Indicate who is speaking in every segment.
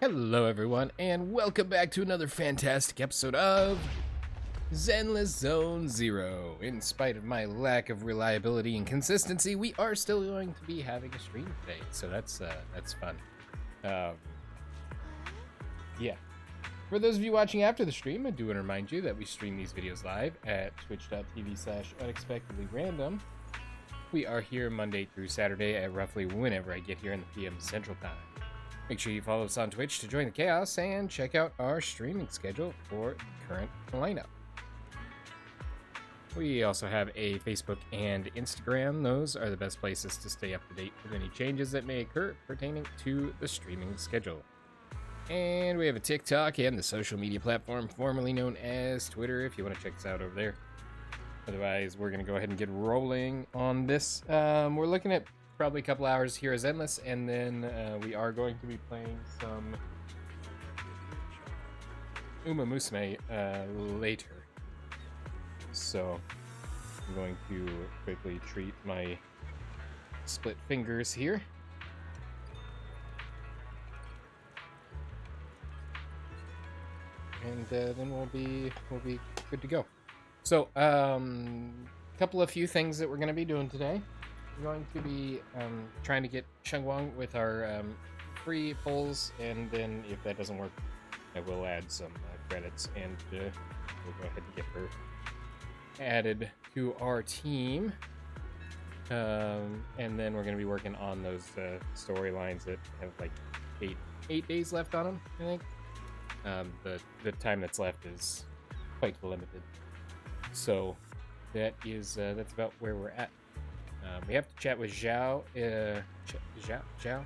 Speaker 1: Hello everyone, and welcome back to another fantastic episode of Zenless Zone Zero. In spite of my lack of reliability and consistency, we are still going to be having a stream today, so that's fun. Yeah. For those of you watching after the stream, I do want to remind you that we stream these videos live at twitch.tv/unexpectedlyrandom. We are here Monday through Saturday at roughly whenever I get here in the PM Central Time. Make sure you follow us on Twitch to join the chaos and check out our streaming schedule for the current lineup. We also have a Facebook and Instagram. Those are the best places to stay up to date with any changes that may occur pertaining to the streaming schedule. And we have a TikTok and the social media platform formerly known as Twitter if you want to check us out over there. Otherwise, we're going to go ahead and get rolling on this. We're looking at probably a couple hours here as Endless, and then we are going to be playing some Uma Musume later. So I'm going to quickly treat my split fingers here. And then we'll be good to go. So couple of few things that we're going to be doing today. We're going to be trying to get Shengwang with our free polls, and then if that doesn't work, I will add some credits, and we'll go ahead and get her added to our team. And then we're going to be working on those storylines that have like eight days left on them, I think. The time that's left is quite limited. So that's about where we're at. We have to chat with Zhao. Zhao?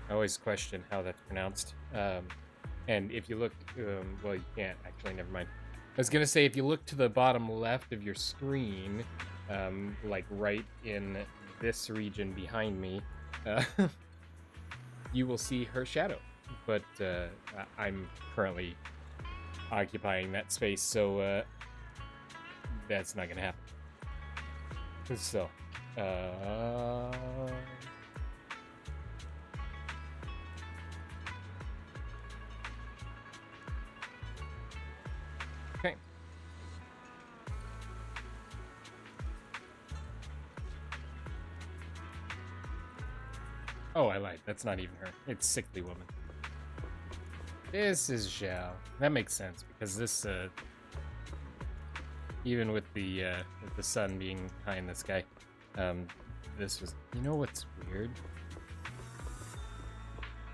Speaker 1: I always question how that's pronounced. And if you look, well, you can't actually. Never mind. I was gonna say if you look to the bottom left of your screen, like right in this region behind me, you will see her shadow. But I'm currently occupying that space, so that's not gonna happen. So. Okay. Oh, I lied. That's not even her. It's Sickly Woman. This is Zhao. That makes sense because this, even with the sun being high in the sky, this was. You know what's weird?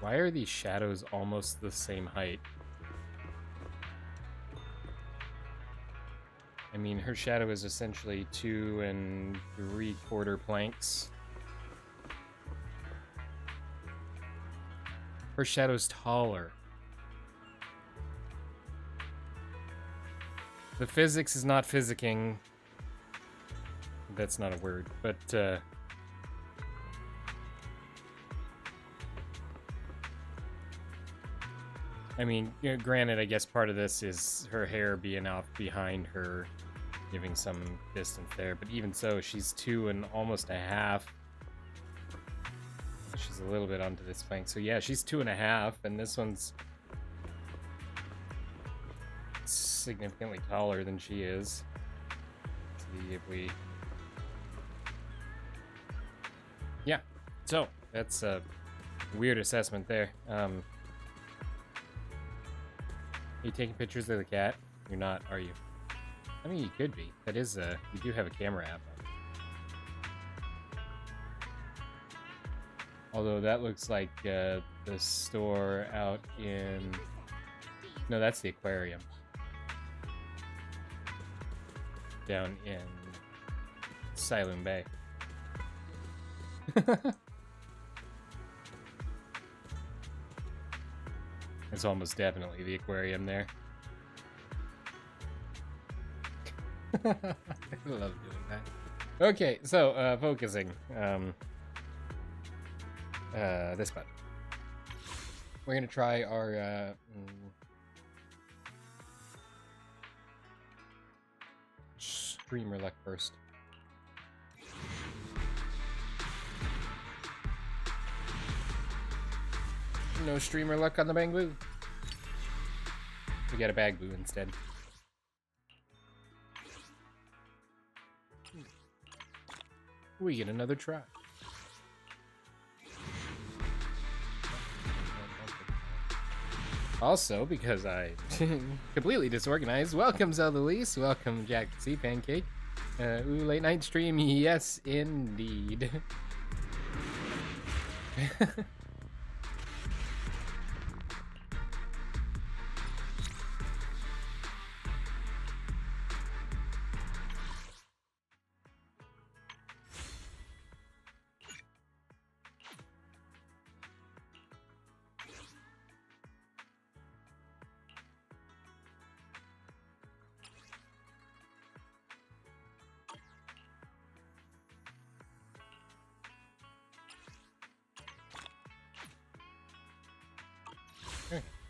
Speaker 1: Why are these shadows almost the same height? I mean, her shadow is essentially 2 3/4 planks. Her shadow's taller. The physics is not physicking. That's not a word, but I mean, you know, granted, I guess part of this is her hair being off behind her, giving some distance there, but even so, she's 2 almost a half. She's a little bit onto this flank, so yeah, she's 2 1/2, and this one's significantly taller than she is. Let's see if we... Yeah, so that's a weird assessment there. Are you taking pictures of the cat? You're not, are you? I mean, you could be. That is you do have a camera app. Although that looks like the store out in... No, that's the aquarium. Down in Silent Bay. It's almost definitely the aquarium there. I love doing that. Okay, so focusing. This button. We're gonna try our streamer luck first. No streamer luck on the Bangbu. We got a Bagbu instead. We get another try. Also, because I completely disorganized, welcome Zelda Lise, welcome Jack the Sea Pancake. Ooh, late night stream, yes indeed.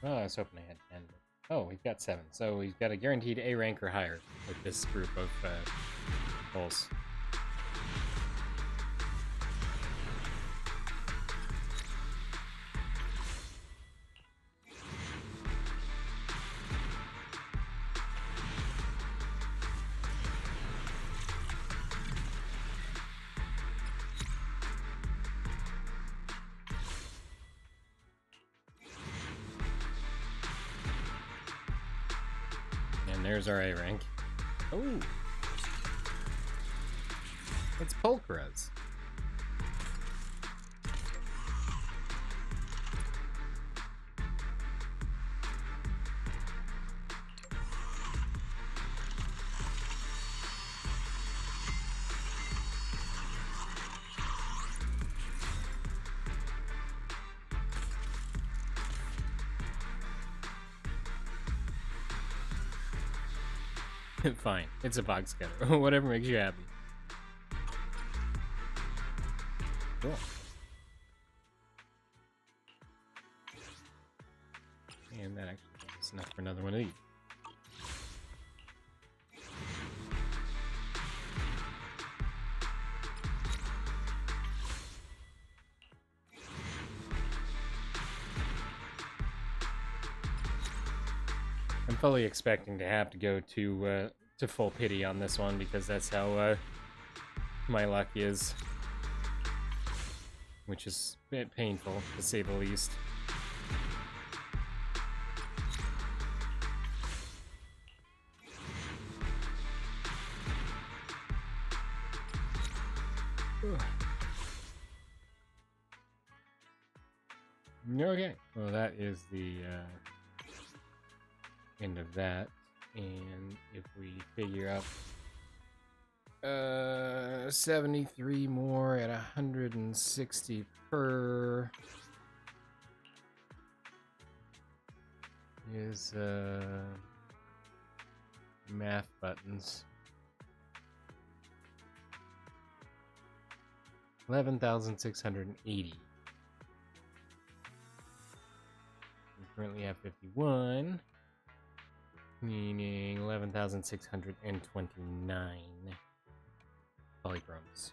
Speaker 1: Oh, I was hoping I had 10. Oh, we've got 7. So we've got a guaranteed A rank or higher with this group of holes. There's our A rank. Oh, it's Pulchras. Fine, it's a box cutter. Whatever makes you happy. Cool. And that actually is enough for another one of these. I'm fully expecting to have to go to full pity on this one because that's how my luck is, which is a bit painful to say the least. Okay, well that is the end of that, and if we figure out 73 more at 160 per is math buttons. 11,680. We currently have 51. Meaning 11,629 polychromes.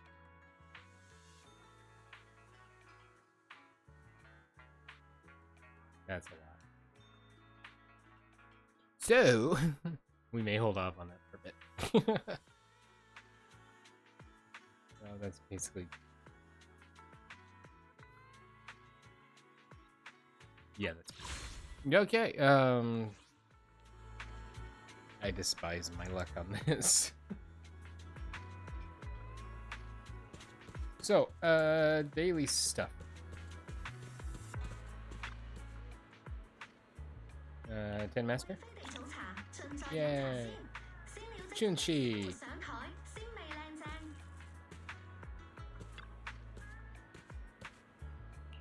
Speaker 1: That's a lot. So, we may hold off on that for a bit. Well, that's basically... Yeah, that's... Okay, I despise my luck on this. So, daily stuff. 10 master? Yay! Chunchi!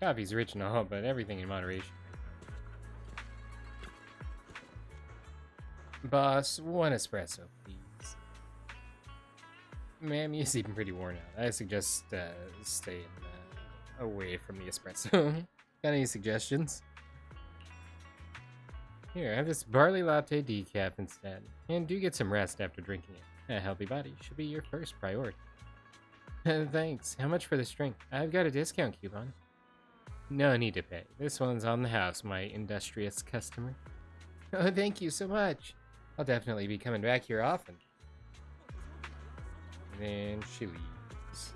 Speaker 1: Coffee's rich and all, but everything in moderation. Boss, 1 espresso, please. Ma'am, you seem pretty worn out. I suggest staying away from the espresso. Got any suggestions? Here, have this barley latte decaf instead. And do get some rest after drinking it. A healthy body should be your first priority. Thanks. How much for this drink? I've got a discount coupon. No need to pay. This one's on the house, my industrious customer. Oh, thank you so much. I'll definitely be coming back here often. And then she leaves.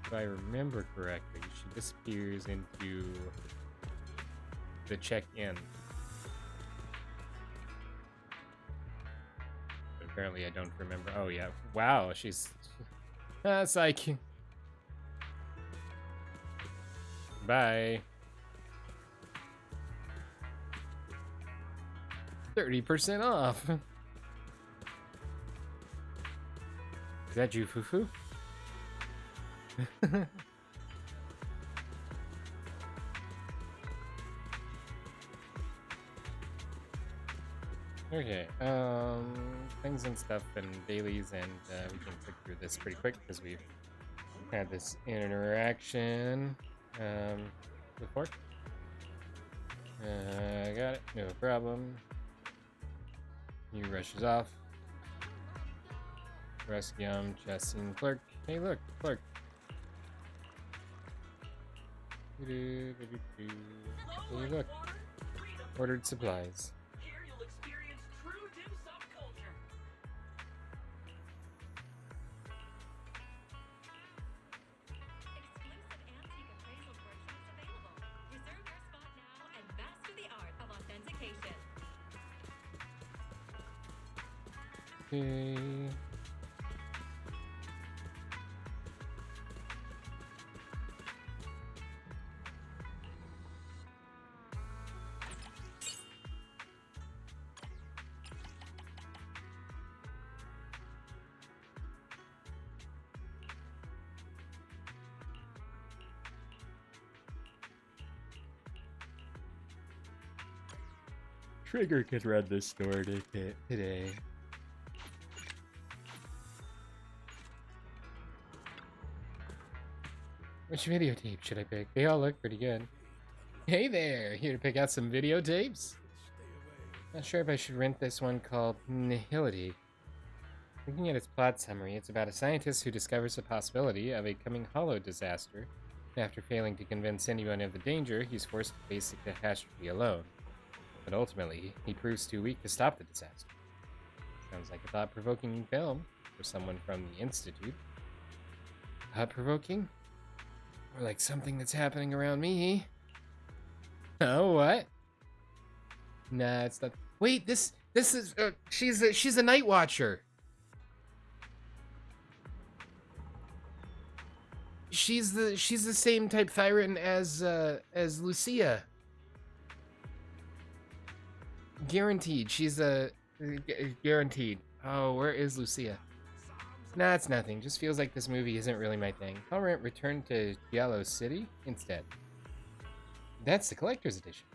Speaker 1: If I remember correctly, she disappears into the check-in. But apparently I don't remember. Oh yeah. Wow, she's... That's like... Bye. 30% off. Is that you, Fufu? Okay, things and stuff and dailies, and we can click through this pretty quick because we've had this interaction before. Got it, no problem. He rushes off. Rescue Justin Clerk. Hey, look, Clerk. Hey, look. Ordered supplies.
Speaker 2: Here you'll experience true dim sum culture.
Speaker 3: Exclusive antique appraisal workshops available. Reserve your spot now and master the art of authentication.
Speaker 1: Okay. Trigger could run this store today. Which videotape should I pick? They all look pretty good. Hey there! Here to pick out some videotapes? Not sure if I should rent this one called Nihility. Looking at its plot summary, it's about a scientist who discovers the possibility of a coming hollow disaster. After failing to convince anyone of the danger, he's forced to face the catastrophe alone. But ultimately, he proves too weak to stop the disaster. Sounds like a thought-provoking film for someone from the Institute. Thought-provoking? Or like something that's happening around me? Oh, what? Nah, it's not. Wait, this is she's a night watcher. She's the same type Thyran as Lucia. Guaranteed. She's guaranteed. Oh, where is Lucia? Nah, it's nothing. Just feels like this movie isn't really my thing. I'll return to Yellow City instead. That's the collector's edition.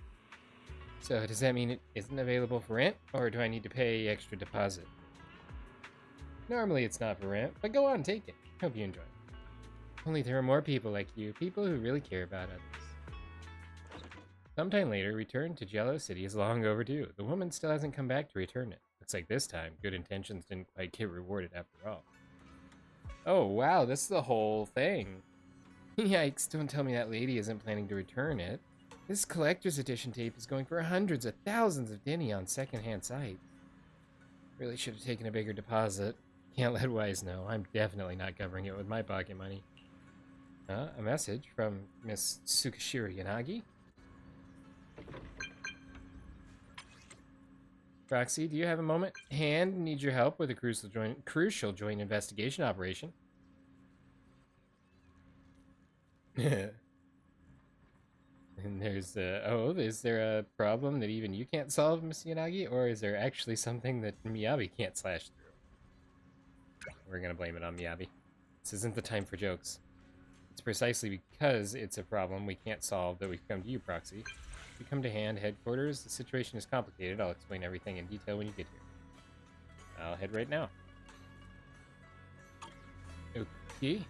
Speaker 1: So does that mean it isn't available for rent, or do I need to pay extra deposit? Normally it's not for rent, but go on, take it. Hope you enjoy it. Only there are more people like you, people who really care about others. Sometime later, return to Jello City is long overdue. The woman still hasn't come back to return it. Looks like this time, good intentions didn't quite get rewarded after all. Oh wow, this is the whole thing. Yikes, don't tell me that lady isn't planning to return it. This collector's edition tape is going for hundreds of thousands of Denny on secondhand sites. Really should have taken a bigger deposit. Can't let Wise know. I'm definitely not covering it with my pocket money. A message from Miss Tsukishiro Yanagi. Proxy, do you have a moment? Hand needs your help with a crucial joint investigation operation. And there's is there a problem that even you can't solve, Miss Yanagi? Or is there actually something that Miyabi can't slash through? We're gonna blame it on Miyabi. This isn't the time for jokes. It's precisely because it's a problem we can't solve that we've come to you, Proxy. If you come to Hand headquarters, the situation is complicated. I'll explain everything in detail when you get here. I'll head right now. Okay.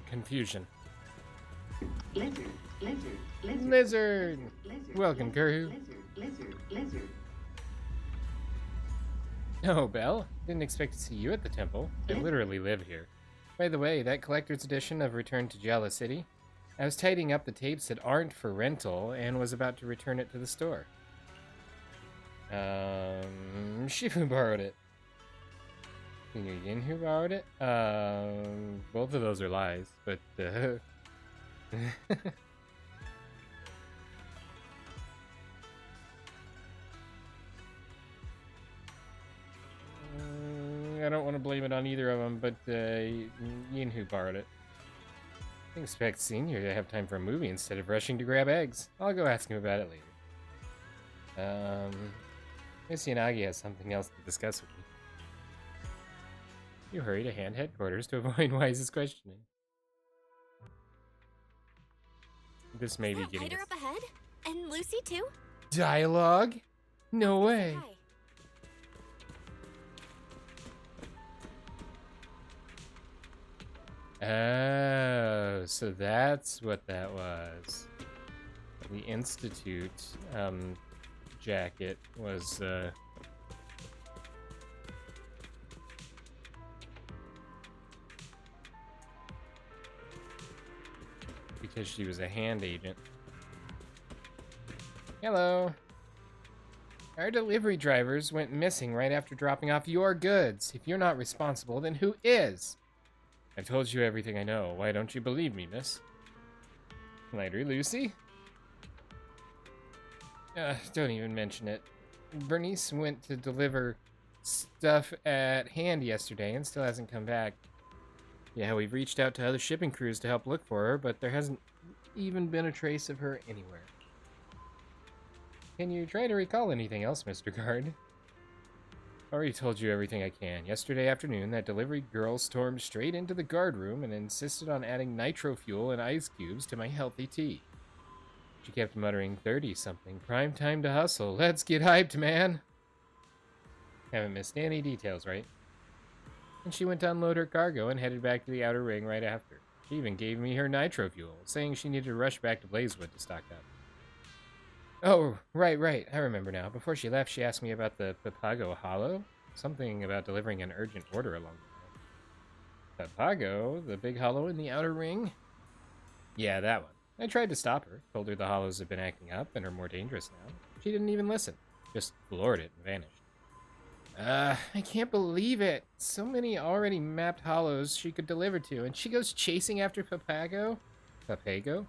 Speaker 1: Confusion. Lizard! Welcome, Kuru. Oh, Belle. Didn't expect to see you at the temple. I literally live here. By the way, that collector's edition of Return to Jala City, I was tidying up the tapes that aren't for rental and was about to return it to the store. Shifu borrowed it. Yin who borrowed it? Both of those are lies, but, I don't want to blame it on either of them, but Yin who borrowed it. I expect Senior to have time for a movie instead of rushing to grab eggs. I'll go ask him about it later. Miss Yanagi has something else to discuss with me. You hurry to hand headquarters to avoid Wise's questioning. This may be getting
Speaker 3: Ryder up ahead? And Lucy too?
Speaker 1: dialogue? No way.
Speaker 3: Hi.
Speaker 1: Oh, so that's what that was. The Institute jacket was because she was a hand agent. Hello. Our delivery drivers went missing right after dropping off your goods. If you're not responsible, then who is? I've told you everything I know. Why don't you believe me, miss? Later, Lucy? Don't even mention it. Bernice went to deliver stuff at hand yesterday and still hasn't come back. Yeah, we've reached out to other shipping crews to help look for her, but there hasn't even been a trace of her anywhere. Can you try to recall anything else, Mr. Guard? Already told you everything I can. Yesterday afternoon, that delivery girl stormed straight into the guard room and insisted on adding nitro fuel and ice cubes to my healthy tea. She kept muttering 30-something. Prime time to hustle. Let's get hyped, man. Haven't missed any details, right? And she went to unload her cargo and headed back to the outer ring right after. She even gave me her nitro fuel, saying she needed to rush back to Blazewood to stock up. Oh, right. I remember now. Before she left, she asked me about the Papago Hollow. Something about delivering an urgent order along the way. Papago? The big hollow in the outer ring? Yeah, that one. I tried to stop her. Told her the hollows have been acting up and are more dangerous now. She didn't even listen. Just floored it and vanished. I can't believe it. So many already mapped hollows she could deliver to, and she goes chasing after Papago? Papago?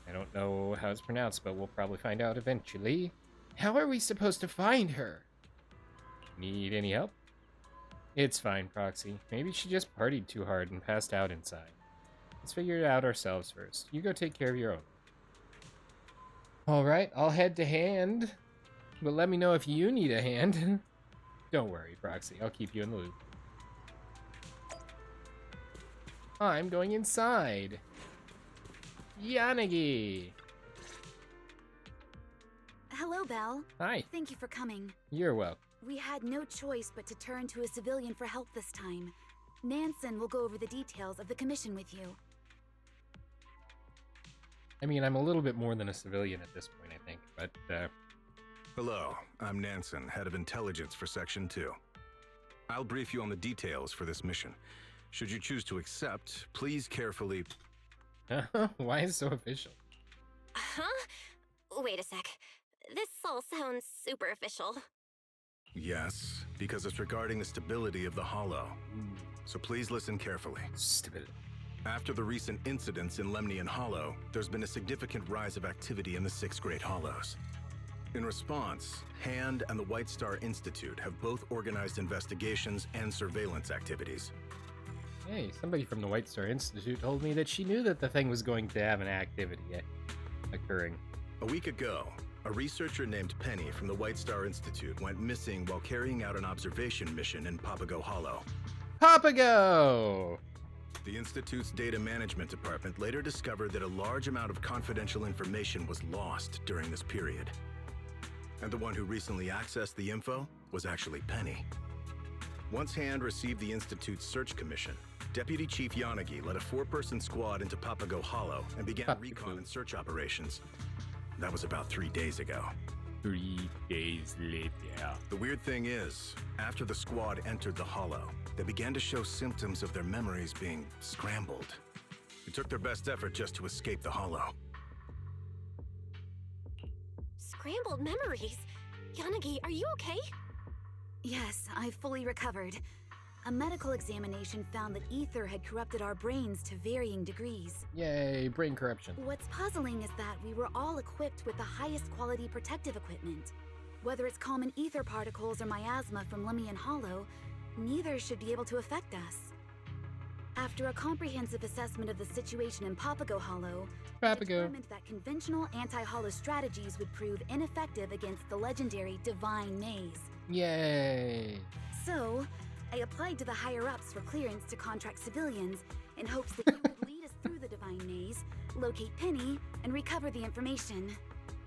Speaker 1: I don't know how it's pronounced, but we'll probably find out eventually. How are we supposed to find her? Need any help? It's fine, Proxy. Maybe she just partied too hard and passed out inside. Let's figure it out ourselves first. You go take care of your own. Alright, I'll head to hand. But let me know if you need a hand. Don't worry, Proxy. I'll keep you in the loop. I'm going inside. Yanagi!
Speaker 3: Hello, Belle.
Speaker 1: Hi.
Speaker 3: Thank you for coming.
Speaker 1: You're welcome.
Speaker 3: We had no choice but to turn to a civilian for help this time. Nansen will go over the details of the commission with you.
Speaker 1: I mean, I'm a little bit more than a civilian at this point, I think, but,
Speaker 4: Hello, I'm Nansen, head of intelligence for Section 2. I'll brief you on the details for this mission. Should you choose to accept, please carefully...
Speaker 1: Why is it so official?
Speaker 5: Huh? Wait a sec. This all sounds super official.
Speaker 4: Yes, because it's regarding the stability of the Hollow. So please listen carefully.
Speaker 1: Stability.
Speaker 4: After the recent incidents in Lemnian Hollow, there's been a significant rise of activity in the 6 Great Hollows. In response, Hand and the White Star Institute have both organized investigations and surveillance activities.
Speaker 1: Hey, somebody from the White Star Institute told me that she knew that the thing was going to have an activity occurring.
Speaker 4: A week ago, a researcher named Penny from the White Star Institute went missing while carrying out an observation mission in Papago Hollow.
Speaker 1: Papago!
Speaker 4: The Institute's data management department later discovered that a large amount of confidential information was lost during this period. And the one who recently accessed the info was actually Penny. Once Hand received the Institute's search commission, Deputy Chief Yanagi led a 4-person squad into Papago Hollow and began
Speaker 1: Papago.
Speaker 4: recon and search operations. That was about 3 days ago.
Speaker 6: 3 days later.
Speaker 4: The weird thing is, after the squad entered the Hollow, they began to show symptoms of their memories being scrambled. It took their best effort just to escape the Hollow.
Speaker 5: Scrambled memories? Yanagi, are you okay?
Speaker 7: Yes, I've fully recovered. A medical examination found that ether had corrupted our brains to varying degrees.
Speaker 1: Yay, brain corruption.
Speaker 7: What's puzzling is that we were all equipped with the highest quality protective equipment. Whether it's common ether particles or miasma from Lemmian Hollow, neither should be able to affect us. After a comprehensive assessment of the situation in Papago Hollow,
Speaker 1: Papago.
Speaker 7: determined that conventional anti-hollow strategies would prove ineffective against the legendary Divine Maze.
Speaker 1: Yay.
Speaker 7: So, I applied to the higher-ups for clearance to contract civilians in hopes that you would lead us through the Divine Maze, locate Penny, and recover the information.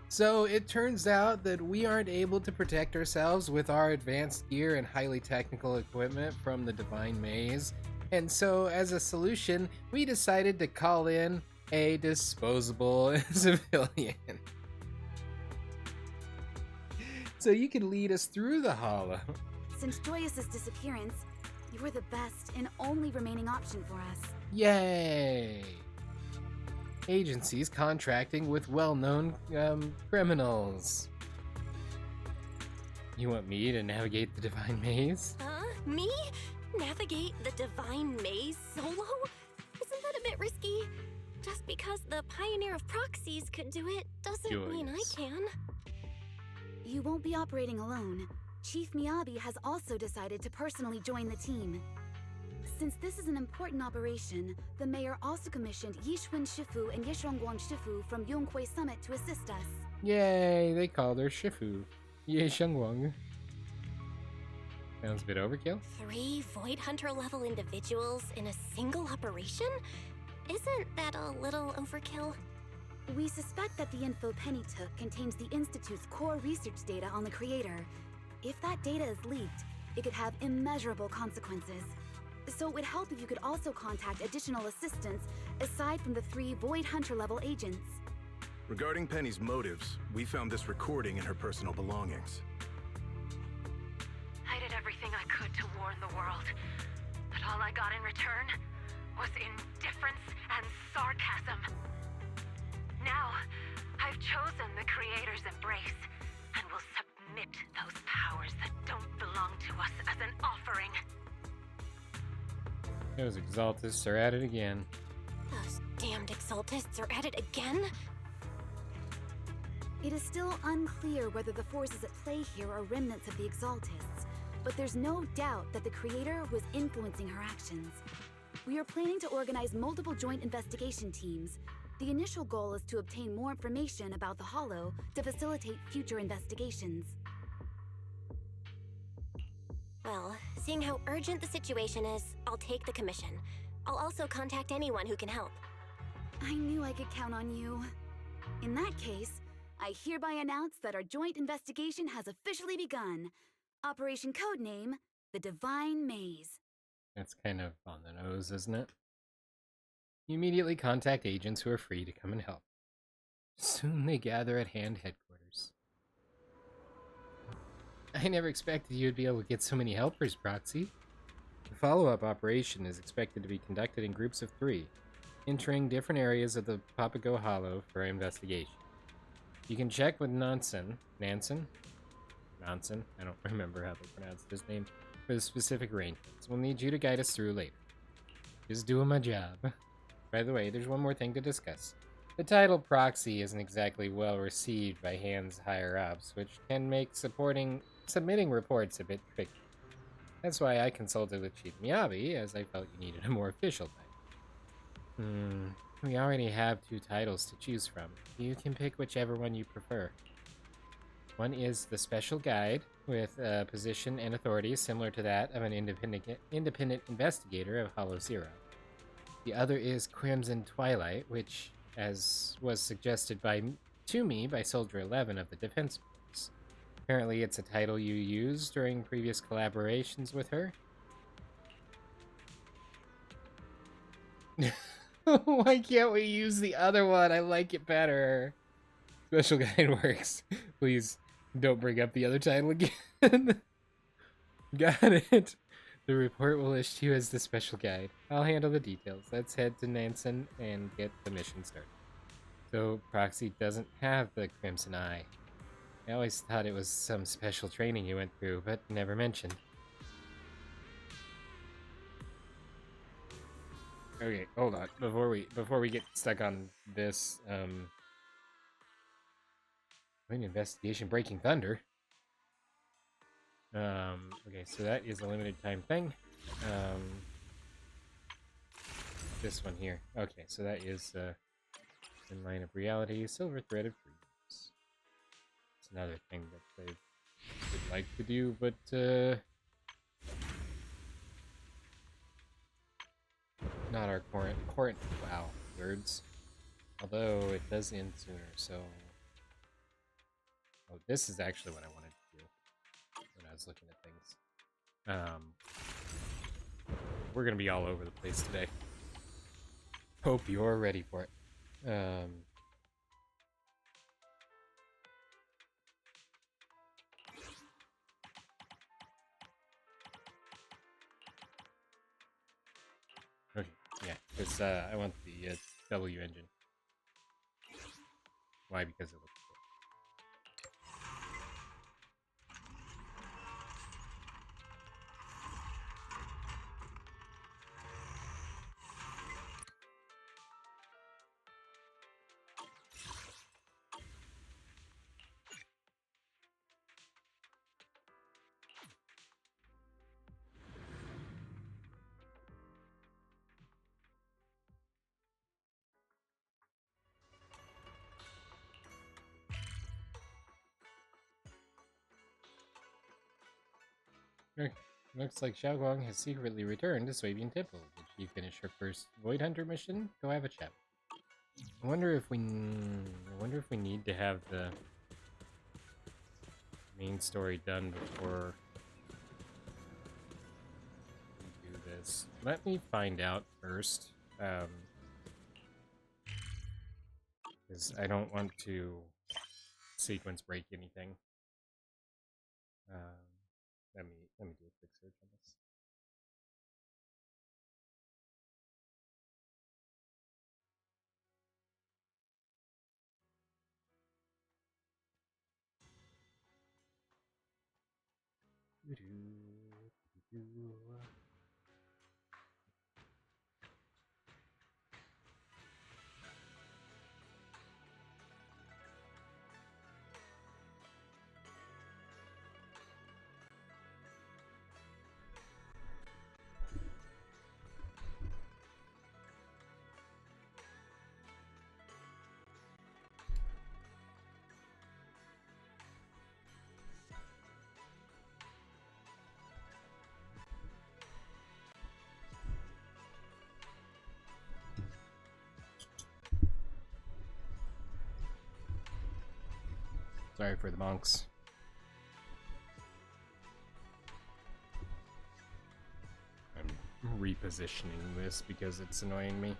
Speaker 1: So it turns out that we aren't able to protect ourselves with our advanced gear and highly technical equipment from the Divine Maze. And so as a solution, we decided to call in a disposable civilian. So you can lead us through the Hollow.
Speaker 7: Since Joyous' disappearance, you were the best and only remaining option for us.
Speaker 1: Yay! Agencies contracting with well-known criminals. You want me to navigate the Divine Maze?
Speaker 5: Me? Navigate the Divine Maze solo? Isn't that a bit risky? Just because the Pioneer of Proxies could do it doesn't mean I
Speaker 6: Joyous.
Speaker 5: can.
Speaker 7: You won't be operating alone. Chief Miyabi has also decided to personally join the team. Since this is an important operation, the mayor also commissioned Yishun Shifu and Yishongguang Shifu from Yonghui Summit to assist us.
Speaker 1: Yay, they called her Shifu. Ye Shengwang. Sounds a bit overkill.
Speaker 5: 3 Void Hunter level individuals in a single operation? Isn't that a little overkill?
Speaker 7: We suspect that the info Penny took contains the Institute's core research data on the creator. If that data is leaked, it could have immeasurable consequences. So it would help if you could also contact additional assistance aside from the 3 Void Hunter level agents.
Speaker 4: Regarding Penny's motives, we found this recording in her personal belongings.
Speaker 8: I did everything I could to warn the world, but all I got in return was indifference and sarcasm. Now, I've chosen the Creator's embrace and will submit those powers that don't belong to us as an offering.
Speaker 1: Those exaltists are at it again.
Speaker 5: Those damned exaltists are at it again?
Speaker 7: It is still unclear whether the forces at play here are remnants of the Exaltists, but there's no doubt that the Creator was influencing her actions. We are planning to organize multiple joint investigation teams. The initial goal is to obtain more information about the Hollow to facilitate future investigations.
Speaker 5: Well, seeing how urgent the situation is, I'll take the commission. I'll also contact anyone who can help.
Speaker 7: I knew I could count on you. In that case, I hereby announce that our joint investigation has officially begun. Operation Codename, the Divine Maze.
Speaker 1: That's kind of on the nose, isn't it? You immediately contact agents who are free to come and help. Soon they gather at hand headquarters. I never expected you'd be able to get so many helpers, Proxy. The follow-up operation is expected to be conducted in groups of 3, entering different areas of the Papago Hollow for investigation. You can check with Nansen, I don't remember how they pronounced his name, for the specific arrangements. We'll need you to guide us through later. Just doing my job. By the way, there's one more thing to discuss. The title Proxy isn't exactly well received by hands higher ups, which can make submitting reports a bit tricky. That's why I consulted with Chief Miyabi, as I felt you needed a more official title. We already have 2 titles to choose from. You can pick whichever one you prefer. One is the Special Guide, with a position and authority similar to that of an independent investigator of Hollow Zero. The other is Crimson Twilight, which, as was suggested to me by Soldier 11 of the Defense Force. Apparently it's a title you used during previous collaborations with her. Why can't we use the other one? I like it better. Special guide works. Please don't bring up the other title again. Got it. The report will issue as the special guide. I'll handle the details. Let's head to Nansen and get the mission started. So Proxy doesn't have the Crimson Eye. I always thought it was some special training you went through, but never mentioned. Okay, hold on. Before we get stuck on this, an investigation breaking thunder. Okay, so that is a limited time thing. This one here. Okay, so that is in line of reality, silver threaded freeze. It's another thing that I would like to do, but not our current wow words. Although it does end sooner, so oh, this is actually what I wanted to do when I was looking at things. We're gonna be all over the place today. Hope you're ready for it. Okay, yeah, because I want the W engine. Why? Because it looks cool. Okay. Looks like Xiaoguang has secretly returned to Swabian Temple. Did she finish her first Void Hunter mission? Go have a chat. I wonder if we need to have the main story done before we do this. Let me find out first. Because I don't want to sequence break anything. Let me do a quick search on this. Sorry for the monks. I'm repositioning this because it's annoying me.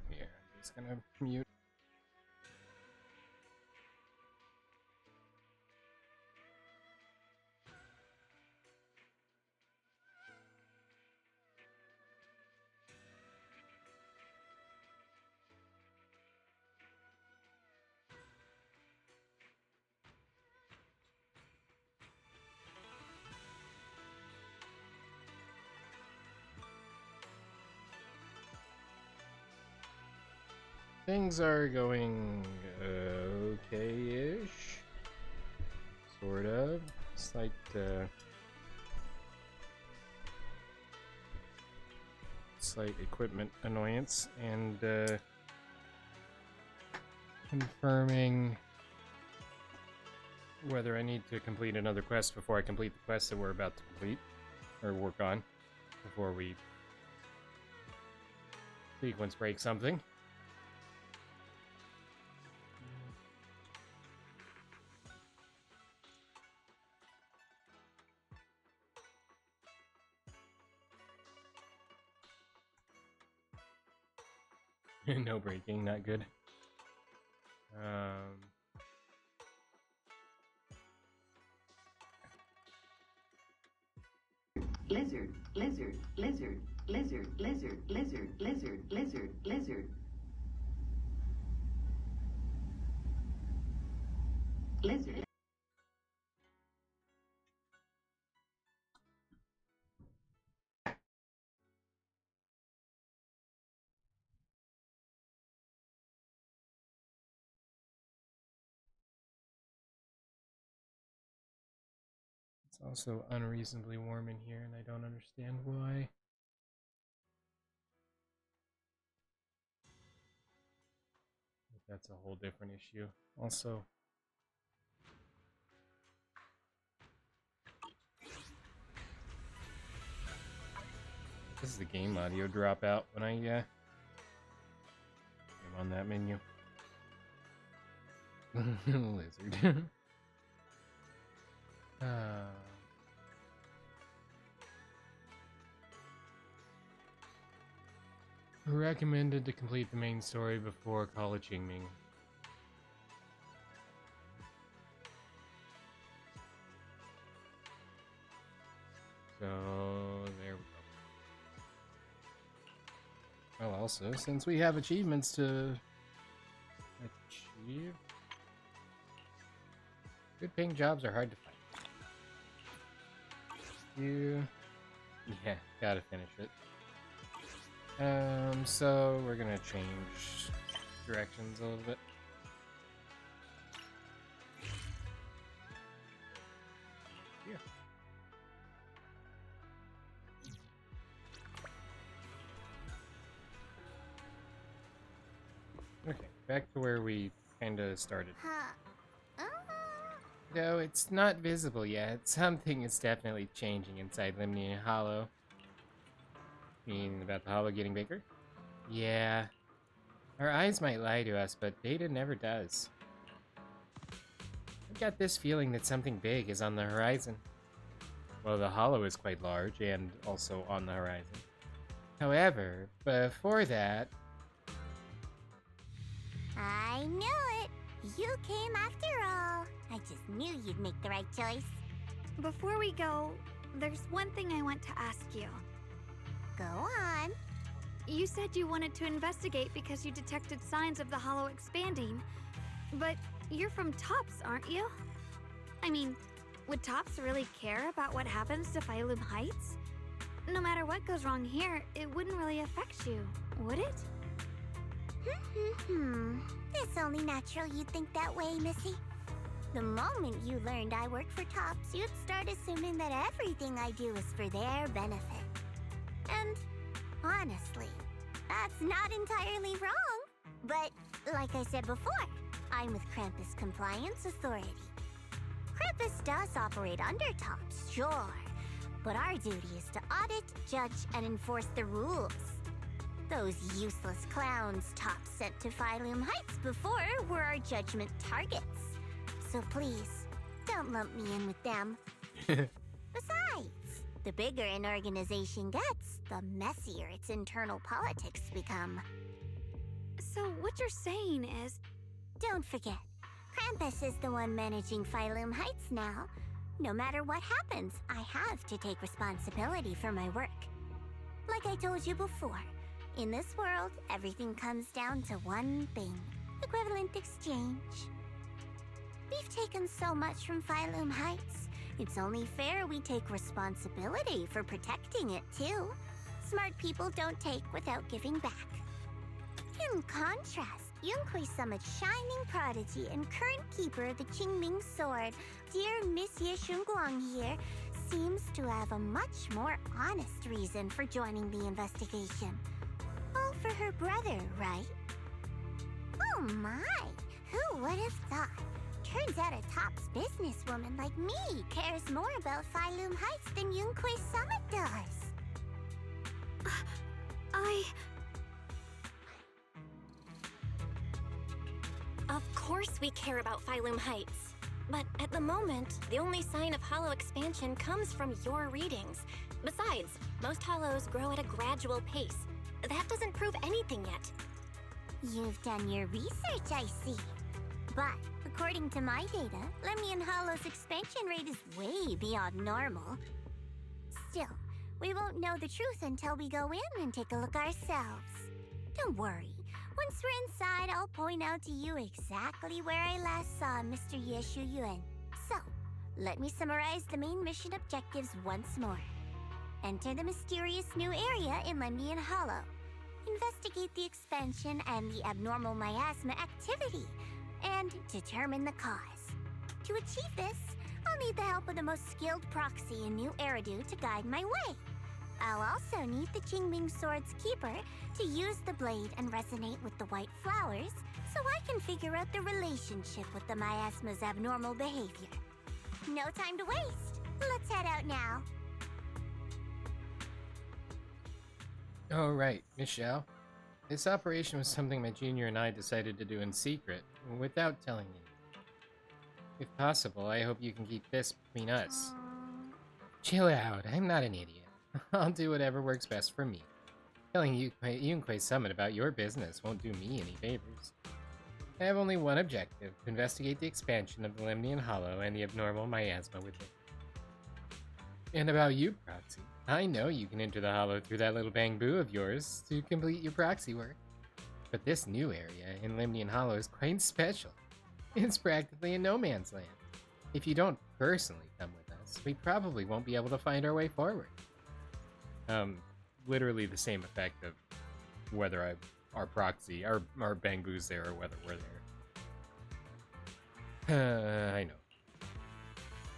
Speaker 1: Here, I'm just gonna mute. things are going okay-ish. Sort of. Slight equipment annoyance, and confirming whether I need to complete another quest before I complete the quest that we're about to complete or work on before we sequence break something. No breaking, not good.
Speaker 9: Lizard, lizard, lizard, lizard, lizard, lizard, lizard, lizard, lizard. Lizard.
Speaker 1: It's also unreasonably warm in here, and I don't understand why. That's a whole different issue. Also, does the game audio drop out when I am on that menu? Lizard. Recommended to complete the main story before college Ming. So there we go. Well, also, since we have achievements to achieve, good paying jobs are hard to find. Yeah, gotta finish it. So we're gonna change directions a little bit. Yeah. Okay, back to where we kinda started. Though it's not visible yet, something is definitely changing inside Lemnian Hollow. You mean about the hollow getting bigger? Yeah. Our eyes might lie to us, but data never does. I've got this feeling that something big is on the horizon. Well, the hollow is quite large and also on the horizon. However, before that...
Speaker 5: I knew it! You came after all. I just knew you'd make the right choice.
Speaker 7: Before we go, there's one thing I want to ask you.
Speaker 5: Go on.
Speaker 7: You said you wanted to investigate because you detected signs of the hollow expanding. But you're from Tops, aren't you? I mean, would Tops really care about what happens to Phylum Heights? No matter what goes wrong here, it wouldn't really affect you, would it?
Speaker 5: It's only natural you'd think that way, Missy. The moment you learned I work for Tops, you'd start assuming that everything I do is for their benefit. And honestly, that's not entirely wrong. But like I said before, I'm with Krampus Compliance Authority. Krampus does operate under Tops, sure, but our duty is to audit, judge, and enforce the rules. Those useless clowns Tops sent to Phylum Heights before were our judgment targets. So please, don't lump me in with them. Besides, the bigger an organization gets, the messier its internal politics become.
Speaker 7: So what you're saying is...
Speaker 5: Don't forget, Krampus is the one managing Phylum Heights now. No matter what happens, I have to take responsibility for my work. Like I told you before, in this world, everything comes down to one thing: equivalent exchange. We've taken so much from Phylum Heights. It's only fair we take responsibility for protecting it, too. Smart people don't take without giving back. In contrast, Yunhui Summit's shining prodigy and current keeper of the Qingming sword, dear Monsieur Shunguang here, seems to have a much more honest reason for joining the investigation. All for her brother, right? Oh my! Who would have thought? Turns out a Top's businesswoman like me cares more about Phylum Heights than Yunhui Summit does.
Speaker 3: Of course we care about Phylum Heights. But at the moment, the only sign of hollow expansion comes from your readings. Besides, most hollows grow at a gradual pace. That doesn't prove anything yet.
Speaker 5: You've done your research, I see. But according to my data, Lemnian Hollow's expansion rate is way beyond normal. Still, we won't know the truth until we go in and take a look ourselves. Don't worry. Once we're inside, I'll point out to you exactly where I last saw Mr. Yeshu Yuan. So, let me summarize the main mission objectives once more. Enter the mysterious new area in Lemnian Hollow. Investigate the expansion and the abnormal miasma activity, and determine the cause. To achieve this, I'll need the help of the most skilled proxy in New Eridu to guide my way. I'll also need the Qingming Sword's keeper to use the blade and resonate with the white flowers so I can figure out the relationship with the miasma's abnormal behavior. No time to waste. Let's head out now.
Speaker 1: All right, Michelle. This operation was something my junior and I decided to do in secret, without telling you. If possible, I hope you can keep this between us. Chill out, I'm not an idiot. I'll do whatever works best for me. Telling Yunhui Summit about your business won't do me any favors. I have only one objective, to investigate the expansion of the Lemnian Hollow and the abnormal miasma within. And about you, Proxy. I know you can enter the Hollow through that little bamboo of yours to complete your proxy work. But this new area in Lemnian Hollow is quite special. It's practically a no man's land. If you don't personally come with us, we probably won't be able to find our way forward. Literally the same effect of whether our proxy, our bamboo's there or whether we're there. I know.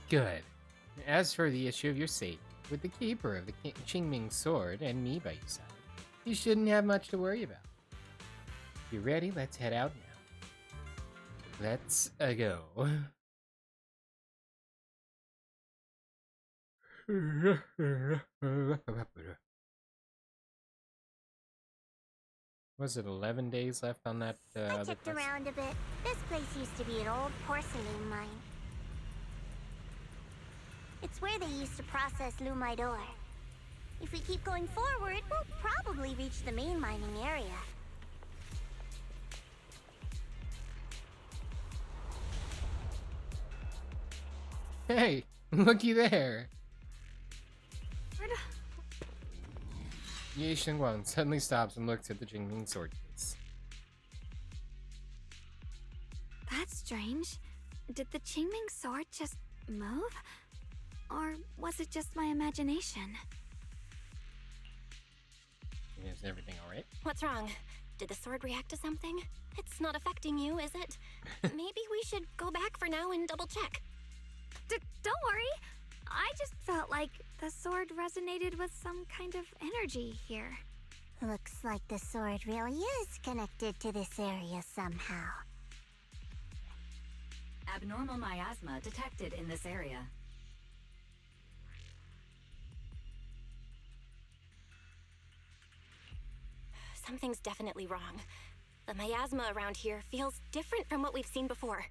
Speaker 1: Good. As for the issue of your safety, with the keeper of the Qingming sword and me by your side, you shouldn't have much to worry about. If you're ready, let's head out now. Let's go. Was it 11 days left on that
Speaker 5: I
Speaker 1: other
Speaker 5: checked
Speaker 1: quest?
Speaker 5: around a bit. This place used to be an old porcelain mine. It's where they used to process lumite ore. If we keep going forward, we'll probably reach the main mining area.
Speaker 1: Hey, looky there! Ye Shengguang suddenly stops and looks at the Qingming sword case.
Speaker 7: That's strange. Did the Qingming sword just move? Or was it just my imagination?
Speaker 1: Is everything alright?
Speaker 3: What's wrong? Did the sword react to something? It's not affecting you, is it? Maybe we should go back for now and double check.
Speaker 7: Don't worry. I just felt like the sword resonated with some kind of energy here.
Speaker 5: Looks like the sword really is connected to this area somehow.
Speaker 10: Abnormal miasma detected in this area.
Speaker 3: Something's definitely wrong. The miasma around here feels different from what we've seen before.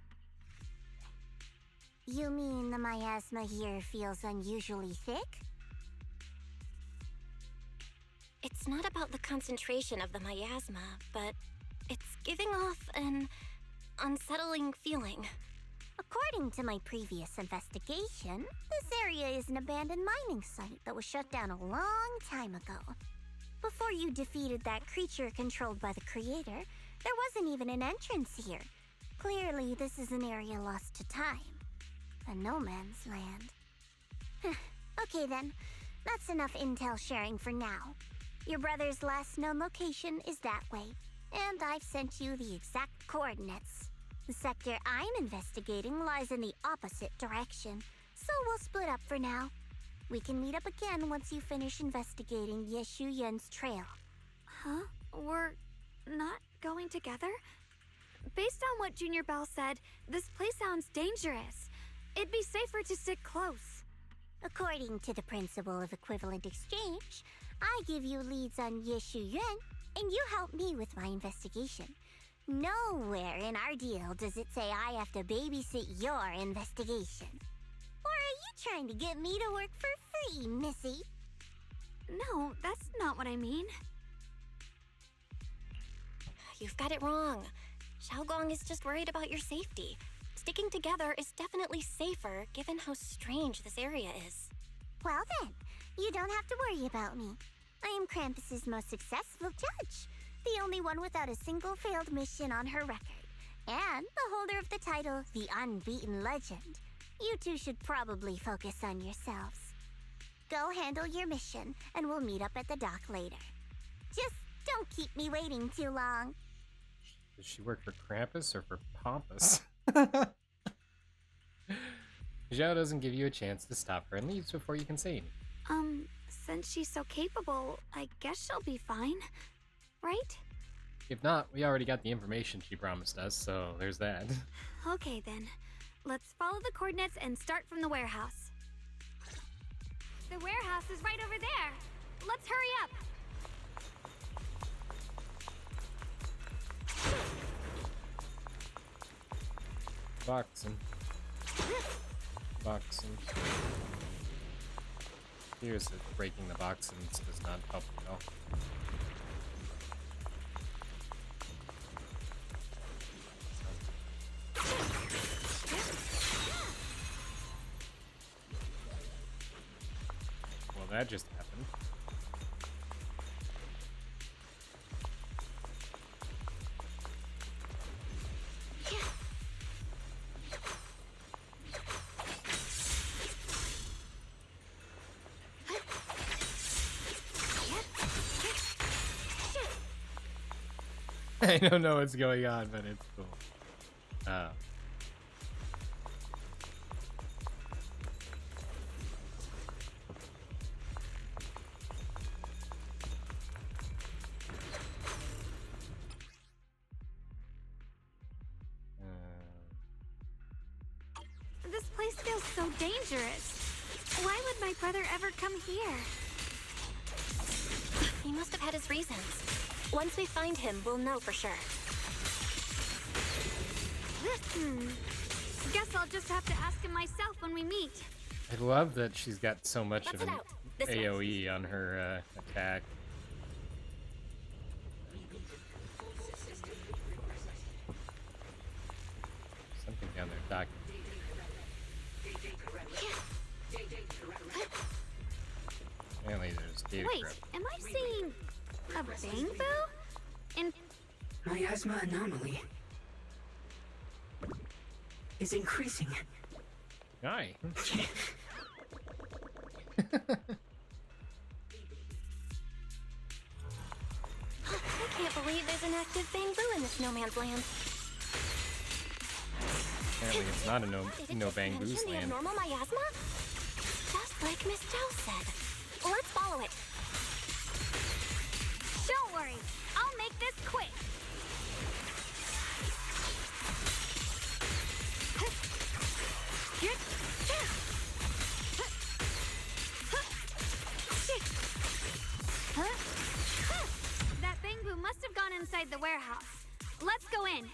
Speaker 5: You mean the miasma here feels unusually thick?
Speaker 3: It's not about the concentration of the miasma, but it's giving off an unsettling feeling.
Speaker 5: According to my previous investigation, this area is an abandoned mining site that was shut down a long time ago. Before you defeated that creature controlled by the creator, there wasn't even an entrance here. Clearly, this is an area lost to time. A no man's land. Okay then, that's enough intel sharing for now. Your brother's last known location is that way. And I've sent you the exact coordinates. The sector I'm investigating lies in the opposite direction, so we'll split up for now. We can meet up again once you finish investigating Yeshu Yen's trail.
Speaker 7: Huh? We're not going together? Based on what Junior Bell said, this place sounds dangerous. It'd be safer to stick close.
Speaker 5: According to the principle of equivalent exchange, I give you leads on Yeshu Yuan, and you help me with my investigation. Nowhere in our deal does it say I have to babysit your investigation. Or are you trying to get me to work for free, Missy?
Speaker 7: No, that's not what I mean.
Speaker 3: You've got it wrong. Xiaogong is just worried about your safety. Sticking together is definitely safer, given how strange this area is.
Speaker 5: Well then, you don't have to worry about me. I am Krampus's most successful judge, the only one without a single failed mission on her record, and the holder of the title, the Unbeaten Legend. You two should probably focus on yourselves. Go handle your mission, and we'll meet up at the dock later. Just don't keep me waiting too long.
Speaker 1: Does she work for Krampus or for Pompous? Zhao doesn't give you a chance to stop her and leaves before you can say anything.
Speaker 7: Since she's so capable, I guess she'll be fine, right?
Speaker 1: If not, we already got the information she promised us, so there's that.
Speaker 7: Okay then. Let's follow the coordinates and start from the warehouse. The warehouse is right over there. Let's hurry up.
Speaker 1: Boxing. Here's that breaking the boxings does not help at all. Well, that just happened. I don't know what's going on, but it's cool.
Speaker 7: This place feels so dangerous. Why would my brother ever come here?
Speaker 3: He must have had his reasons. Once we find him, we'll know for sure.
Speaker 7: Guess I'll just have to ask him myself when we meet.
Speaker 1: I love that she's got so much of an
Speaker 3: This way.
Speaker 1: AoE on her attack. Something down there, Doc. Apparently there's data
Speaker 7: Wait,
Speaker 1: corrupt.
Speaker 7: am I seeing a bamboo? In
Speaker 11: Miasma anomaly is increasing.
Speaker 1: Hi.
Speaker 3: I can't believe there's an active bamboo in this no man's land.
Speaker 1: Apparently it's not a
Speaker 3: Did it
Speaker 1: no
Speaker 3: just
Speaker 1: bamboo's
Speaker 3: mention the
Speaker 1: land.
Speaker 3: abnormal miasma? Just like Miss Zhao said. Let's follow it.
Speaker 7: Don't worry, I'll make this quick. That bamboo must have gone inside the warehouse. Let's go in.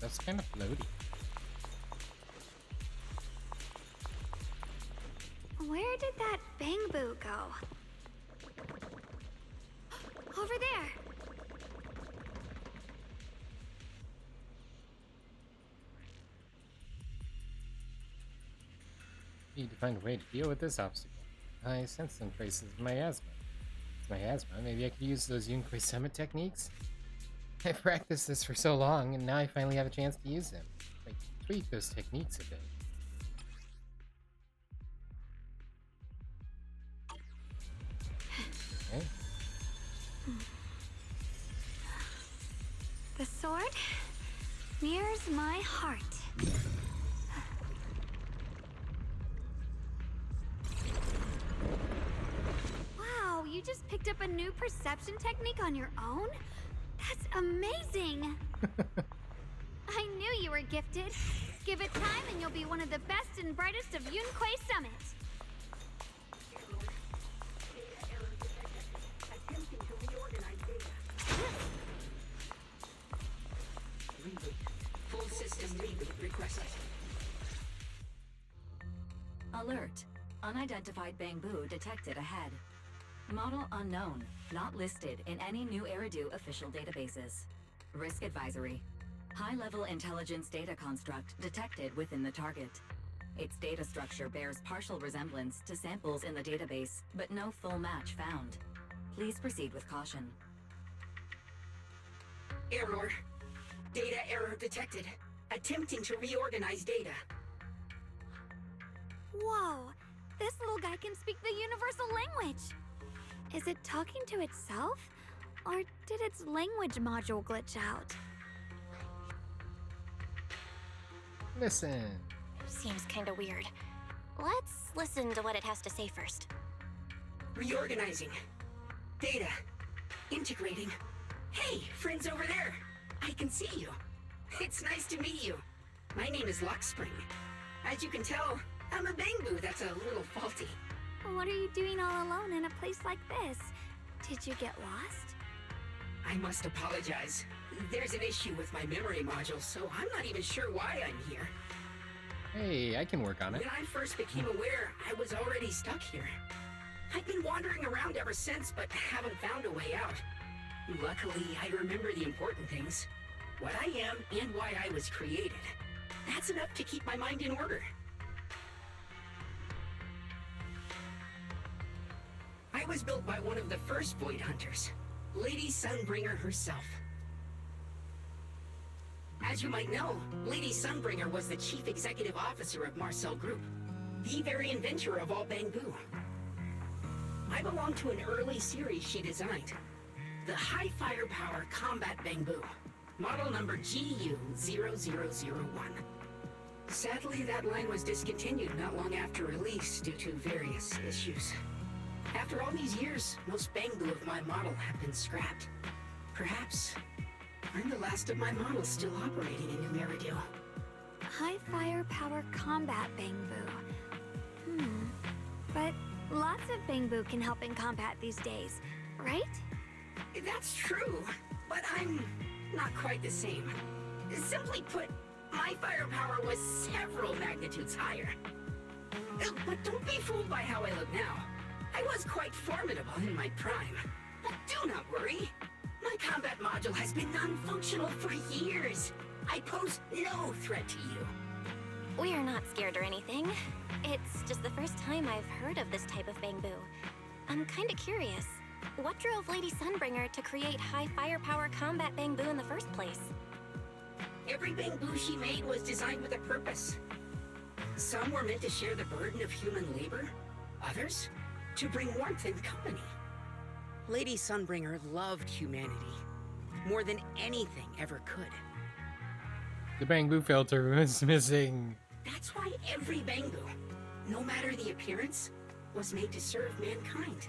Speaker 1: Stuff's kind of floaty.
Speaker 3: Where did that bamboo go? Over there!
Speaker 1: Need to find a way to deal with this obstacle. I sense some traces of miasma. It's miasma. Maybe I could use those Yunkai summit techniques? I've practiced this for so long, and now I finally have a chance to use them. Like, tweak those techniques a bit. Okay.
Speaker 3: The sword mirrors my heart. Wow, you just picked up a new perception technique on your own? That's amazing! I knew you were gifted. Give it time and you'll be one of the best and brightest of Yunkai Summit.
Speaker 11: Full system reboot requested.
Speaker 10: Alert. Unidentified bamboo detected ahead. Model unknown. Not listed in any new Eridu official databases. Risk advisory. High-level intelligence data construct detected within the target. Its data structure bears partial resemblance to samples in the database, but no full match found. Please proceed with caution.
Speaker 11: Error. Data error detected. Attempting to reorganize data.
Speaker 3: Whoa, this little guy can speak the universal language. Is it talking to itself? Or did its language module glitch out?
Speaker 1: Listen.
Speaker 3: Seems kinda weird. Let's listen to what it has to say first.
Speaker 11: Reorganizing. Data. Integrating. Hey, friends over there. I can see you. It's nice to meet you. My name is Lockspring. As you can tell, I'm a bamboo that's a little faulty.
Speaker 3: What are you doing all alone in a place like this? Did you get lost?
Speaker 11: I must apologize. There's an issue with my memory module, so I'm not even sure why I'm here.
Speaker 1: Hey, I can work on it.
Speaker 11: When I first became aware, I was already stuck here. I've been wandering around ever since, but haven't found a way out. Luckily, I remember the important things. What I am and why I was created. That's enough to keep my mind in order. I was built by one of the first Void Hunters, Lady Sunbringer herself. As you might know, Lady Sunbringer was the chief executive officer of Marcel Group, the very inventor of all bamboo. I belong to an early series she designed, the High Firepower Combat Bamboo, model number GU0001. Sadly, that line was discontinued not long after release due to various issues. After all these years, most bamboo of my model have been scrapped. Perhaps I'm the last of my models still operating in New Eridu.
Speaker 3: High firepower combat bamboo. But lots of bamboo can help in combat these days, right?
Speaker 11: That's true, but I'm not quite the same. Simply put, my firepower was several magnitudes higher. But don't be fooled by how I look now. I was quite formidable in my prime. But do not worry. My combat module has been non-functional for years. I pose no threat to you.
Speaker 3: We're not scared or anything. It's just the first time I've heard of this type of bamboo. I'm kinda curious. What drove Lady Sunbringer to create high firepower combat bamboo in the first place?
Speaker 11: Every bamboo she made was designed with a purpose. Some were meant to share the burden of human labor. Others, to bring warmth and company. Lady Sunbringer loved humanity more than anything ever could.
Speaker 1: The bamboo filter was missing.
Speaker 11: That's why every bamboo, no matter the appearance, was made to serve mankind.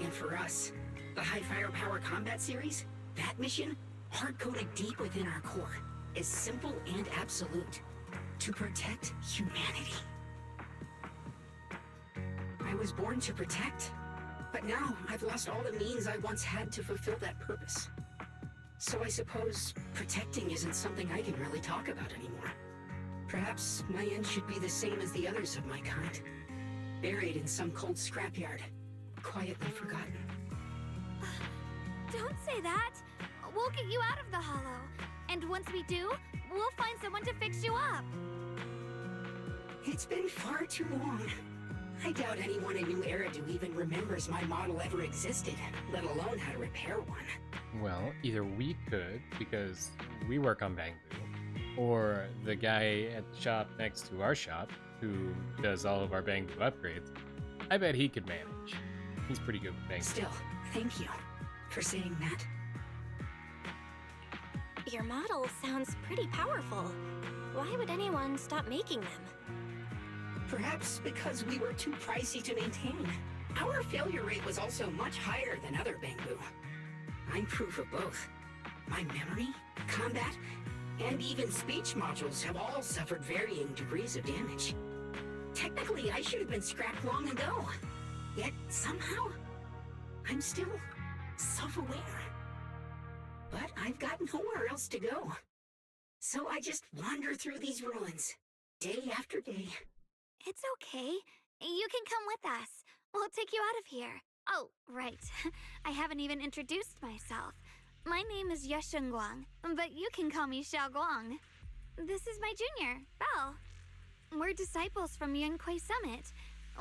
Speaker 11: And for us, the High Firepower Combat Series, that mission, hard-coded deep within our core, is simple and absolute. To protect humanity. I was born to protect, but now I've lost all the means I once had to fulfill that purpose. So I suppose protecting isn't something I can really talk about anymore. Perhaps my end should be the same as the others of my kind. Buried in some cold scrapyard. Quietly forgotten.
Speaker 12: Don't say that! We'll get you out of the hollow. And once we do, we'll find someone to fix you up.
Speaker 11: It's been far too long. I doubt anyone in New Eridu even remembers my model ever existed, let alone how to repair one.
Speaker 1: Well, either we could, because we work on Bangbu, or the guy at the shop next to our shop, who does all of our Bangbu upgrades. I bet he could manage. He's pretty good with Bangbu.
Speaker 11: Still, thank you for saying that.
Speaker 3: Your model sounds pretty powerful. Why would anyone stop making them?
Speaker 11: Perhaps because we were too pricey to maintain. Our failure rate was also much higher than other Bangbu. I'm proof of both. My memory, combat, and even speech modules have all suffered varying degrees of damage. Technically, I should have been scrapped long ago. Yet, somehow, I'm still self-aware. But I've got nowhere else to go. So I just wander through these ruins, day after day.
Speaker 12: It's okay. You can come with us. We'll take you out of here. Oh, right. I haven't even introduced myself. My name is Yeshengguang, but you can call me Xiaoguang. This is my junior, Belle. We're disciples from Yunquei Summit.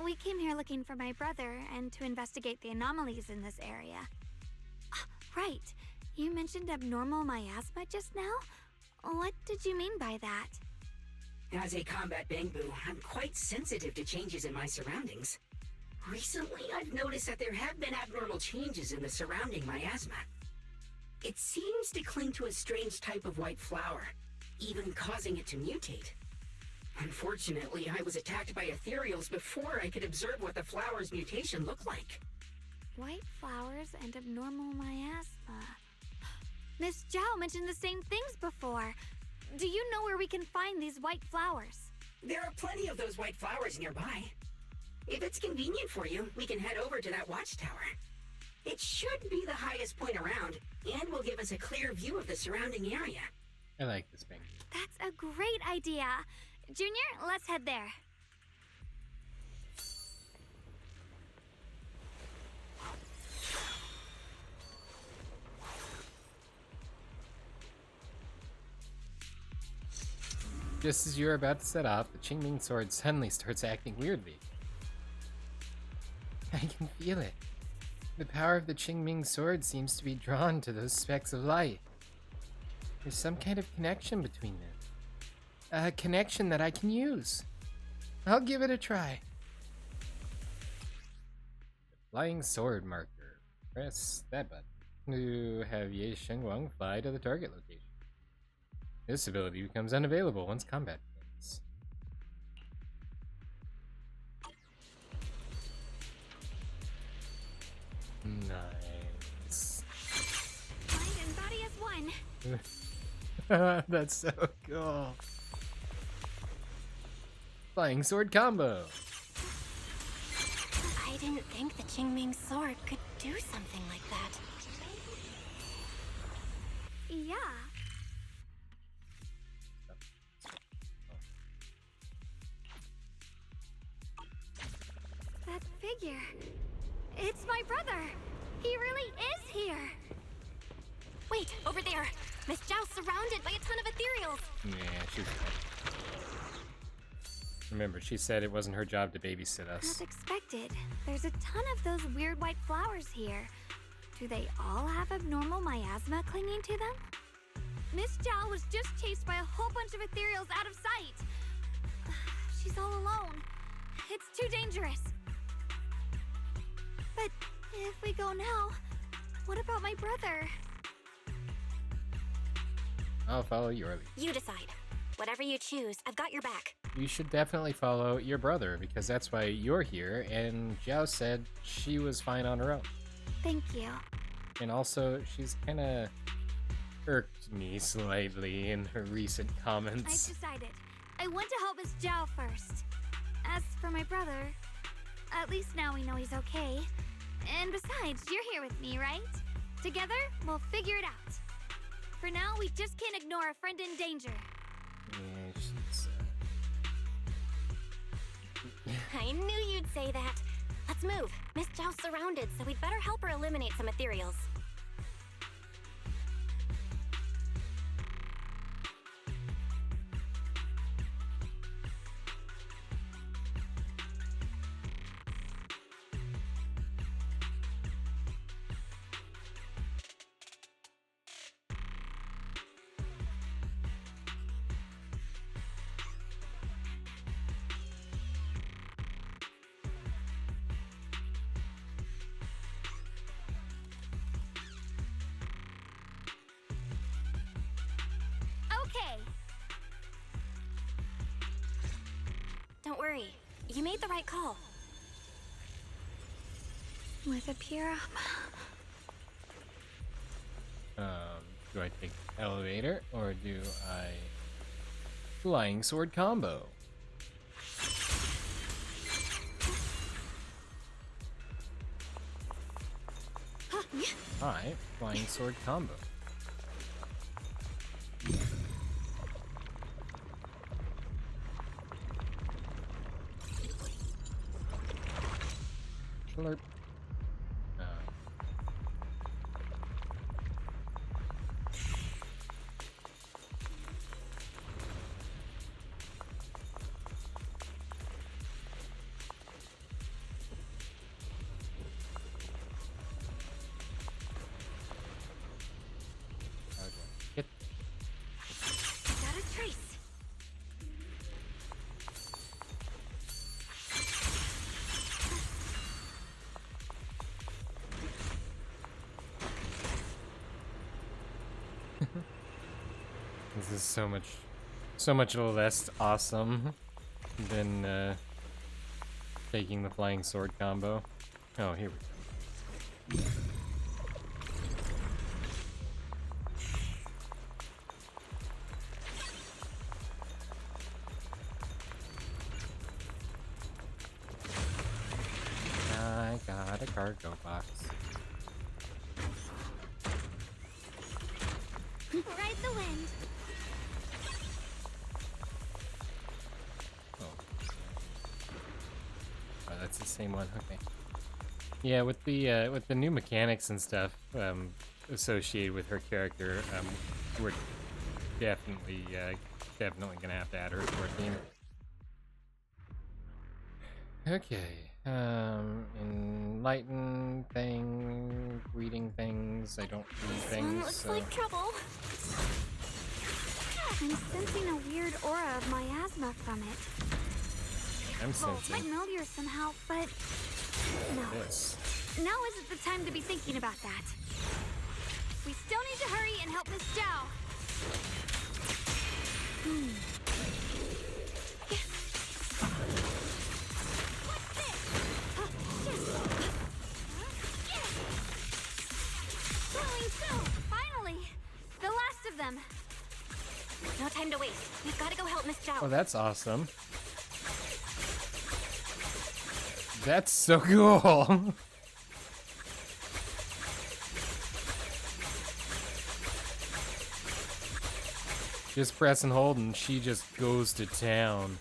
Speaker 12: We came here looking for my brother and to investigate the anomalies in this area. Right. You mentioned abnormal miasma just now? What did you mean by that?
Speaker 11: As a combat Bangbu, I'm quite sensitive to changes in my surroundings. Recently, I've noticed that there have been abnormal changes in the surrounding miasma. It seems to cling to a strange type of white flower, even causing it to mutate. Unfortunately, I was attacked by Ethereals before I could observe what the flower's mutation looked like.
Speaker 12: White flowers and abnormal miasma. Miss Zhao mentioned the same things before. Do you know where we can find these white flowers?
Speaker 11: There are plenty of those white flowers nearby. If it's convenient for you, we can head over to that watchtower. It should be the highest point around, and will give us a clear view of the surrounding area.
Speaker 1: I like this Bangbu.
Speaker 12: That's a great idea. Junior, let's head there.
Speaker 1: Just as you're about to set off, the Qingming sword suddenly starts acting weirdly. I can feel it. The power of the Qingming sword seems to be drawn to those specks of light. There's some kind of connection between them. A connection that I can use. I'll give it a try. Flying sword marker. Press that button to have Ye Shengguang fly to the target location. This ability becomes unavailable once combat begins. Nice.
Speaker 12: Mind and body as one.
Speaker 1: That's so cool. Flying sword combo.
Speaker 3: I didn't think the Qingming sword could do something like that.
Speaker 12: Yeah. That figure. It's my brother. He really is here.
Speaker 3: Wait, over there. Miss Zhao's surrounded by a ton of Ethereals.
Speaker 1: Yeah, she's right. Remember, she said it wasn't her job to babysit us.
Speaker 12: As expected, there's a ton of those weird white flowers here. Do they all have abnormal miasma clinging to them? Miss Zhao was just chased by a whole bunch of Ethereals out of sight. She's all alone. It's too dangerous. But if we go now, what about my brother?
Speaker 1: I'll follow your lead.
Speaker 3: You decide. Whatever you choose, I've got your back.
Speaker 1: You should definitely follow your brother, because that's why you're here, and Zhao said she was fine on her own.
Speaker 12: Thank you.
Speaker 1: And also, she's kind of irked me slightly in her recent comments.
Speaker 12: I've decided. I want to help Miss Zhao first. As for my brother, at least now we know he's okay. And besides, you're here with me, right? Together, we'll figure it out. For now, we just can't ignore a friend in danger.
Speaker 1: Yeah, she's...
Speaker 3: I knew you'd say that. Let's move. Miss Zhao's surrounded, so we'd better help her eliminate some ethereals.
Speaker 12: Okay.
Speaker 3: Don't worry. You made the right call.
Speaker 12: With a pure...
Speaker 1: Do I take the elevator or do I flying sword combo? Alright, flying sword combo. Slurp. Hit.
Speaker 12: Got a trace.
Speaker 1: This is so much less awesome than taking the flying sword combo. Oh, here we go. I got a cargo box.
Speaker 12: Ride the wind.
Speaker 1: Oh, that's the same one. Okay. Yeah, with the new mechanics and stuff associated with her character, we're definitely gonna have to add her to our team. Okay. Enlighten thing, reading things. I don't read things.
Speaker 12: Looks
Speaker 1: So.
Speaker 12: like trouble. I'm sensing a weird aura of miasma from it.
Speaker 1: I'm
Speaker 12: Well,
Speaker 1: sensing
Speaker 12: familiar somehow, but no.
Speaker 1: this.
Speaker 12: Now isn't the time to be thinking about that. We still need to hurry and help Miss Zhao. Finally! The last of them!
Speaker 3: No time to waste. We've got to go help Miss Zhao.
Speaker 1: Oh, that's awesome. That's so cool. Just press and hold and she just goes to town.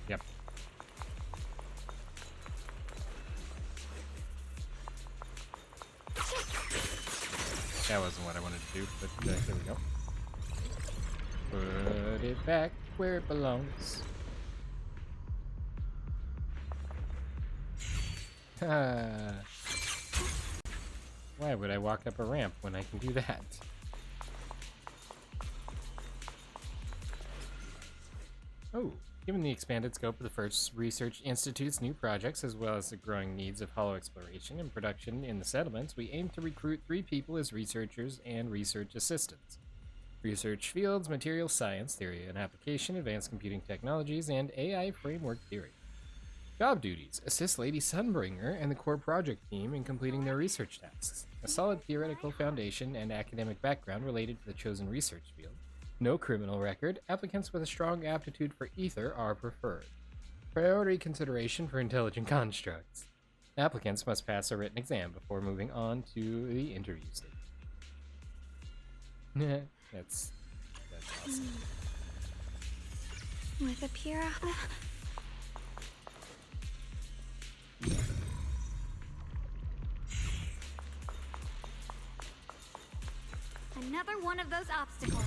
Speaker 1: Yep. That wasn't what I wanted to do, but here we go. Put it back where it belongs. Why would I walk up a ramp when I can do that? Oh, given the expanded scope of the first research institute's new projects, as well as the growing needs of hollow exploration and production in the settlements, we aim to recruit 3 people as researchers and research assistants. Research fields: material science, theory and application, advanced computing technologies, and AI framework theory. Job duties: assist Lady Sunbringer and the core project team in completing their research tasks. A solid theoretical foundation and academic background related to the chosen research field. No criminal record. Applicants with a strong aptitude for ether are preferred. Priority consideration for intelligent constructs. Applicants must pass a written exam before moving on to the interview stage. That's awesome.
Speaker 12: With a pure... Another one of those obstacles.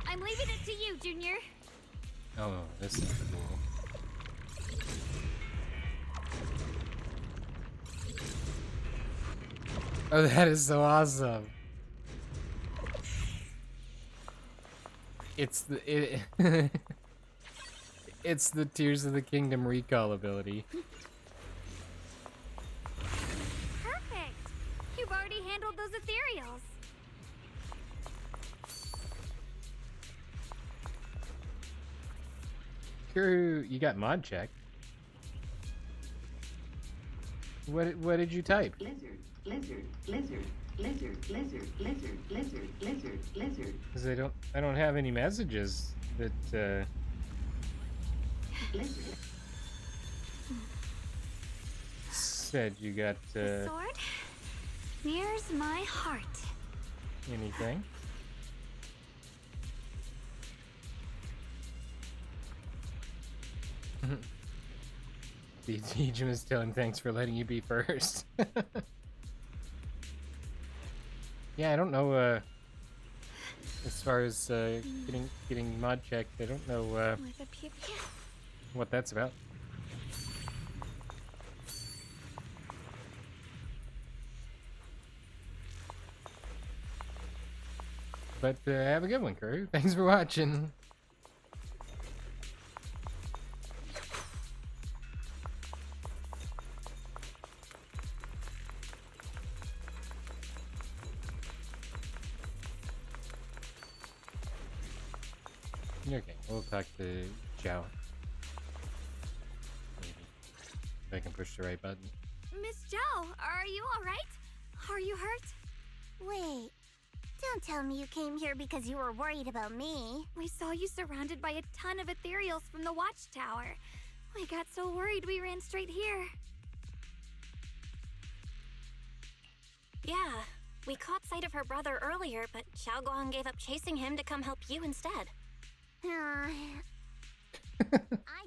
Speaker 12: I'm leaving it to you, Junior.
Speaker 1: Oh, this is cool. Oh, that is so awesome. It's the it's the Tears of the Kingdom recall ability.
Speaker 12: Perfect. You've already handled those ethereals.
Speaker 1: Kuru, you got mod check. What did you type?
Speaker 9: Lizard, lizard, lizard, lizard, lizard, lizard, lizard, lizard, lizard.
Speaker 1: Because I don't have any messages that
Speaker 9: Lizard.
Speaker 1: said you got
Speaker 12: The sword nears my heart.
Speaker 1: anything. The Egypt is telling thanks for letting you be first. Yeah, I don't know. As far as getting mod checked, I don't know
Speaker 12: With a pure...
Speaker 1: what that's about. But have a good one, crew. Thanks for watching. Okay, we'll talk to Zhao. Maybe. If I can push the right button.
Speaker 12: Miss Zhao, are you alright? Are you hurt?
Speaker 5: Wait, don't tell me you came here because you were worried about me.
Speaker 12: We saw you surrounded by a ton of ethereals from the watchtower. We got so worried we ran straight here.
Speaker 3: Yeah, we caught sight of her brother earlier, but Xiaoguang gave up chasing him to come help you instead.
Speaker 5: I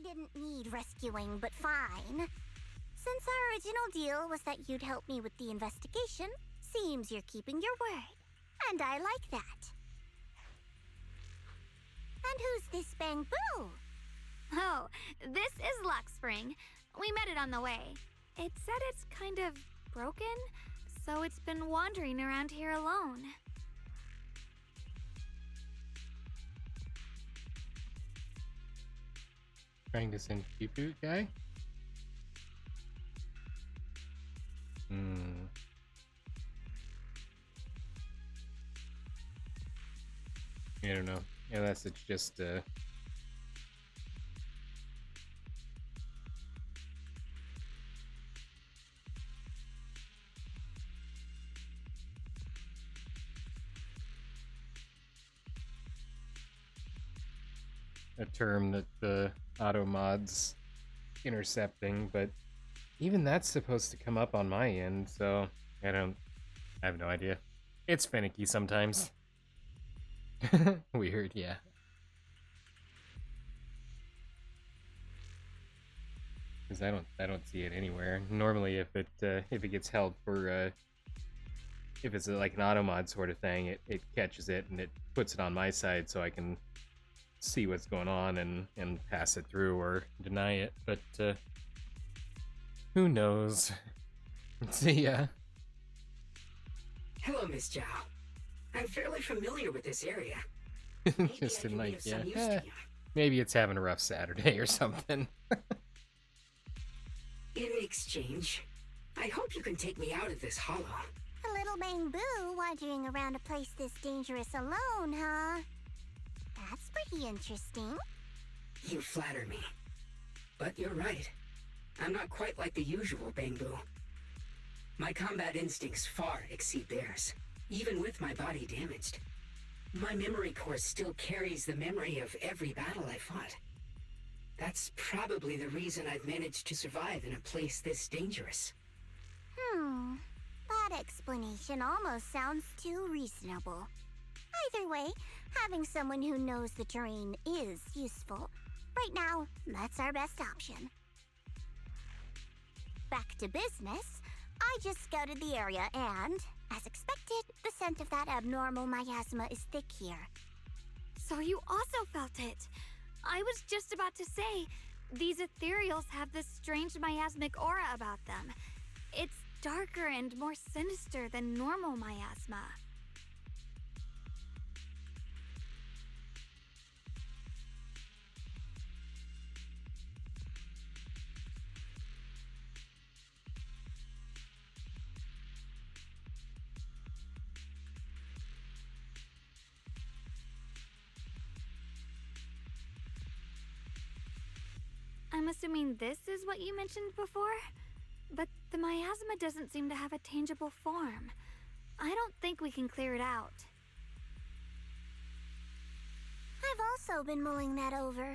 Speaker 5: didn't need rescuing, but fine. Since our original deal was that you'd help me with the investigation, seems you're keeping your word. And I like that. And who's this Bamboo?
Speaker 12: Oh, this is Luxspring. We met it on the way. It said it's kind of broken, so it's been wandering around here alone.
Speaker 1: Trying to send Kipu guy? I don't know. Unless it's just a term that the auto mods intercepting, but even that's supposed to come up on my end, so I have no idea. It's finicky sometimes. Weird, yeah. Because I don't see it anywhere. Normally, if it gets held for if it's like an auto mod sort of thing, it catches it and it puts it on my side so I can see what's going on and pass it through or deny it. But who knows? See ya.
Speaker 11: Hello, Miss Zhao. I'm fairly familiar with this area.
Speaker 1: Just
Speaker 11: Maybe
Speaker 1: in
Speaker 11: I can be
Speaker 1: like,
Speaker 11: of some use
Speaker 1: yeah.
Speaker 11: to you.
Speaker 1: Maybe it's having a rough Saturday or something.
Speaker 11: In exchange, I hope you can take me out of this hollow.
Speaker 5: A little Bamboo wandering around a place this dangerous alone, huh? That's pretty interesting.
Speaker 11: You flatter me. But you're right. I'm not quite like the usual Bamboo. My combat instincts far exceed theirs, even with my body damaged. My memory core still carries the memory of every battle I fought. That's probably the reason I've managed to survive in a place this dangerous.
Speaker 5: That explanation almost sounds too reasonable. Either way, having someone who knows the terrain is useful. Right now, that's our best option. Back to business. I just scouted the area and, as expected, the scent of that abnormal miasma is thick here.
Speaker 12: So you also felt it. I was just about to say, these ethereals have this strange miasmic aura about them. It's darker and more sinister than normal miasma. I'm assuming this is what you mentioned before? But the miasma doesn't seem to have a tangible form. I don't think we can clear it out.
Speaker 5: I've also been mulling that over.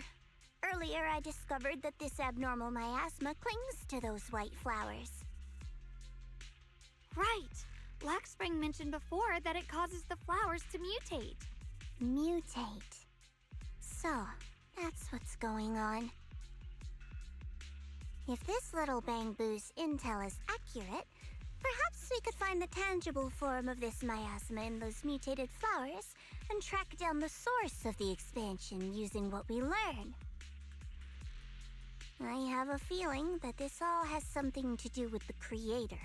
Speaker 5: Earlier, I discovered that this abnormal miasma clings to those white flowers.
Speaker 12: Right! Black Spring mentioned before that it causes the flowers to mutate.
Speaker 5: Mutate. So, that's what's going on. If this little bamboo's intel is accurate, perhaps we could find the tangible form of this miasma in those mutated flowers and track down the source of the expansion using what we learn. I have a feeling that this all has something to do with the creator.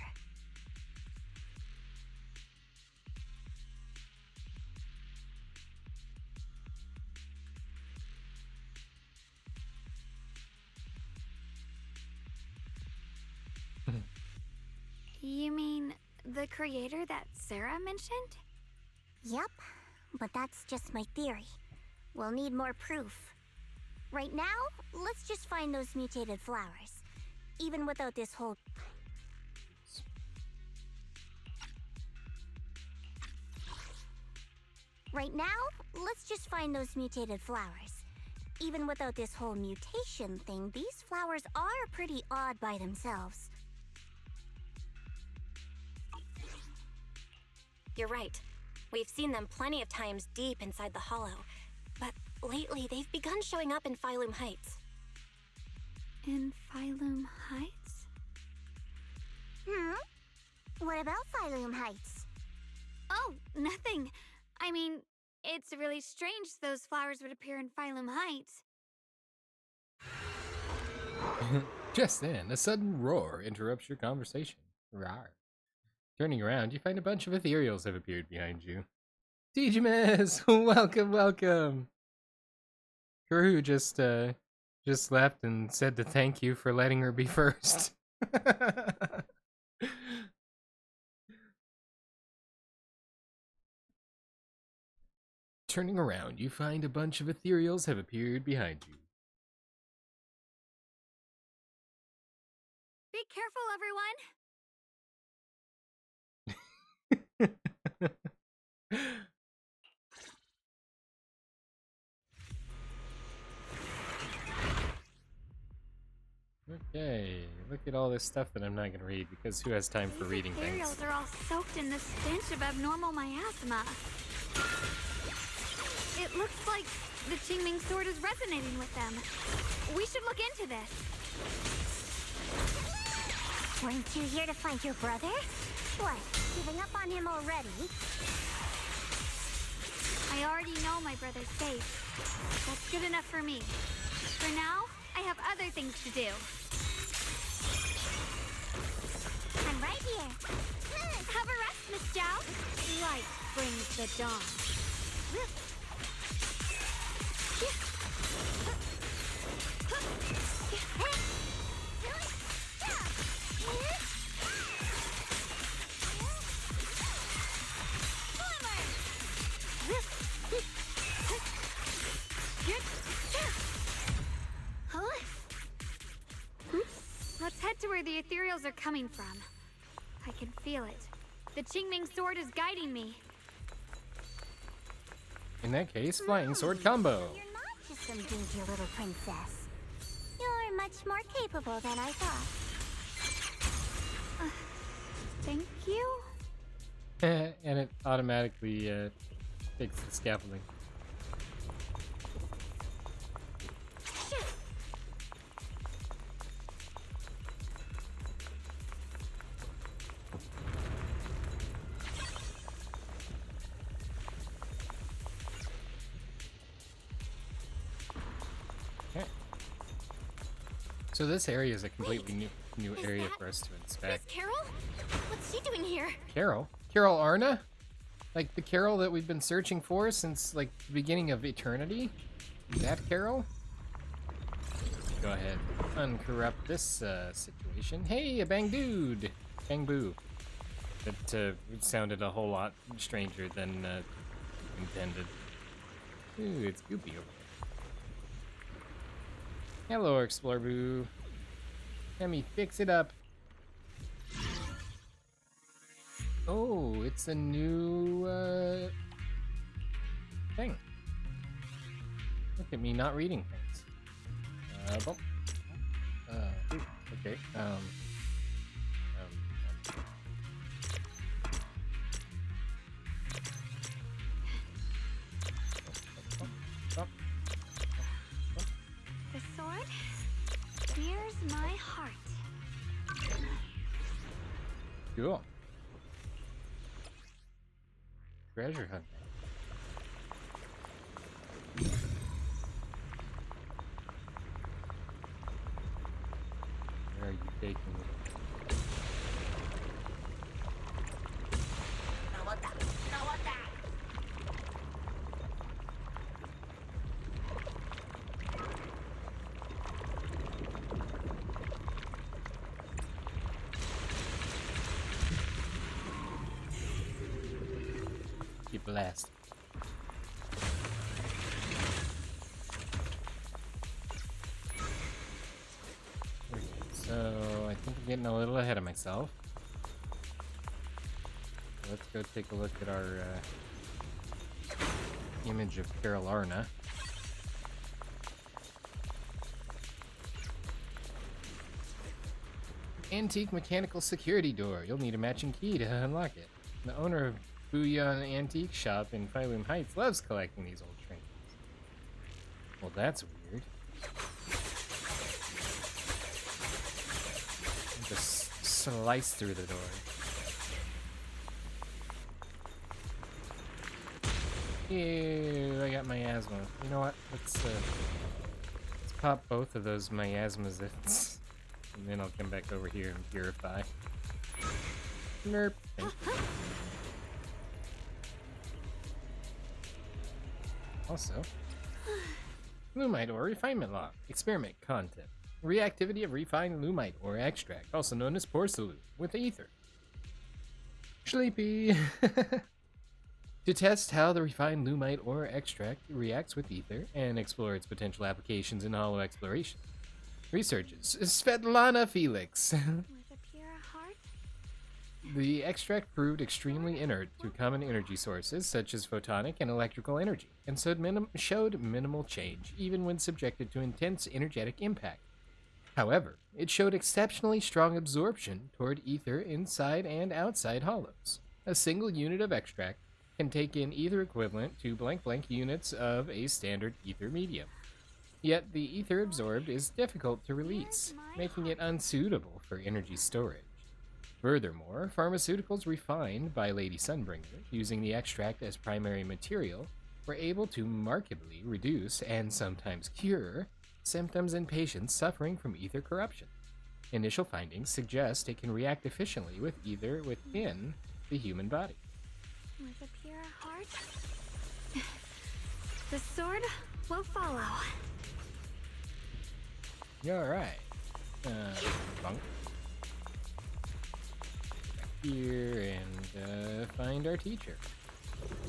Speaker 12: You mean the creator that Sarah mentioned?
Speaker 5: Yep, but that's just my theory. We'll need more proof. Right now, let's just find those mutated flowers. Even without this whole... Right now, let's just find those mutated flowers. Even without this whole mutation thing, these flowers are pretty odd by themselves.
Speaker 3: You're right. We've seen them plenty of times deep inside the hollow. But lately, they've begun showing up in Phylum Heights.
Speaker 12: In Phylum Heights?
Speaker 5: What about Phylum Heights?
Speaker 12: Oh, nothing. I mean, it's really strange those flowers would appear in Phylum Heights.
Speaker 1: Just then, a sudden roar interrupts your conversation. Rawr. Turning around, you find a bunch of ethereals have appeared behind you. Tijimes, welcome, welcome. Kuru just left and said to thank you for letting her be first. Turning around, you find a bunch of ethereals have appeared behind you.
Speaker 12: Be careful, everyone!
Speaker 1: Okay, look at all this stuff that I'm not going to read because who has time for reading things?
Speaker 12: Ethereals are all soaked in the stench of abnormal miasma. It looks like the Qingming sword is resonating with them. We should look into this.
Speaker 5: Weren't you here to find your brother? What, giving up on him already?
Speaker 12: I already know my brother's safe. That's good enough for me. For now, I have other things to do.
Speaker 5: I'm right here.
Speaker 12: Have a rest, Miss Zhao. Light brings the dawn. Let's head to where the ethereals are coming from. I can feel it. The Qingming sword is guiding me.
Speaker 1: In that case, flying sword combo.
Speaker 5: You're not just some dingy little princess. You're much more capable than I thought.
Speaker 12: Thank you.
Speaker 1: And it automatically takes the scaffolding. So this area is a completely new area for us to inspect.
Speaker 3: Carol? What's she doing here?
Speaker 1: Carol? Carol Arna? Like the Carol that we've been searching for since like the beginning of eternity? That Carol? Go ahead. Uncorrupt this situation. Hey, a bang dude! Bang boo. That sounded a whole lot stranger than intended. Ooh, it's goopy over there. Hello, Explorer Boo. Let me fix it up. Oh, it's a new thing. Look at me not reading things. Okay.
Speaker 12: The sword? Here's my heart.
Speaker 1: Cool. Treasure hunt. Where are you taking me? Blast. So I think I'm getting a little ahead of myself. So let's go take a look at our image of Carol Arna. Antique mechanical security door. You'll need a matching key to unlock it. The owner of Booyah Antique Shop in Phylum Heights loves collecting these old trinkets. Well, that's weird. Just slice through the door. Ew, I got miasma. You know what? Let's pop both of those miasmas, and then I'll come back over here and purify. Nerp. Also, Lumite ore refinement log. Experiment content. Reactivity of refined Lumite ore extract, also known as porcelain, with ether. Sleepy. To test how the refined Lumite ore extract reacts with ether and explore its potential applications in hollow exploration. Researches Svetlana Felix. The extract proved extremely inert to common energy sources such as photonic and electrical energy, and showed minimal change even when subjected to intense energetic impact. However, it showed exceptionally strong absorption toward ether inside and outside hollows. A single unit of extract can take in ether equivalent to blank units of a standard ether medium. Yet the ether absorbed is difficult to release, making it unsuitable for energy storage. Furthermore, pharmaceuticals refined by Lady Sunbringer, using the extract as primary material, were able to markedly reduce and sometimes cure symptoms in patients suffering from ether corruption. Initial findings suggest it can react efficiently with ether within the human body.
Speaker 12: With a pure heart, the sword will follow.
Speaker 1: You're alright. Bunk. Here and find our teacher.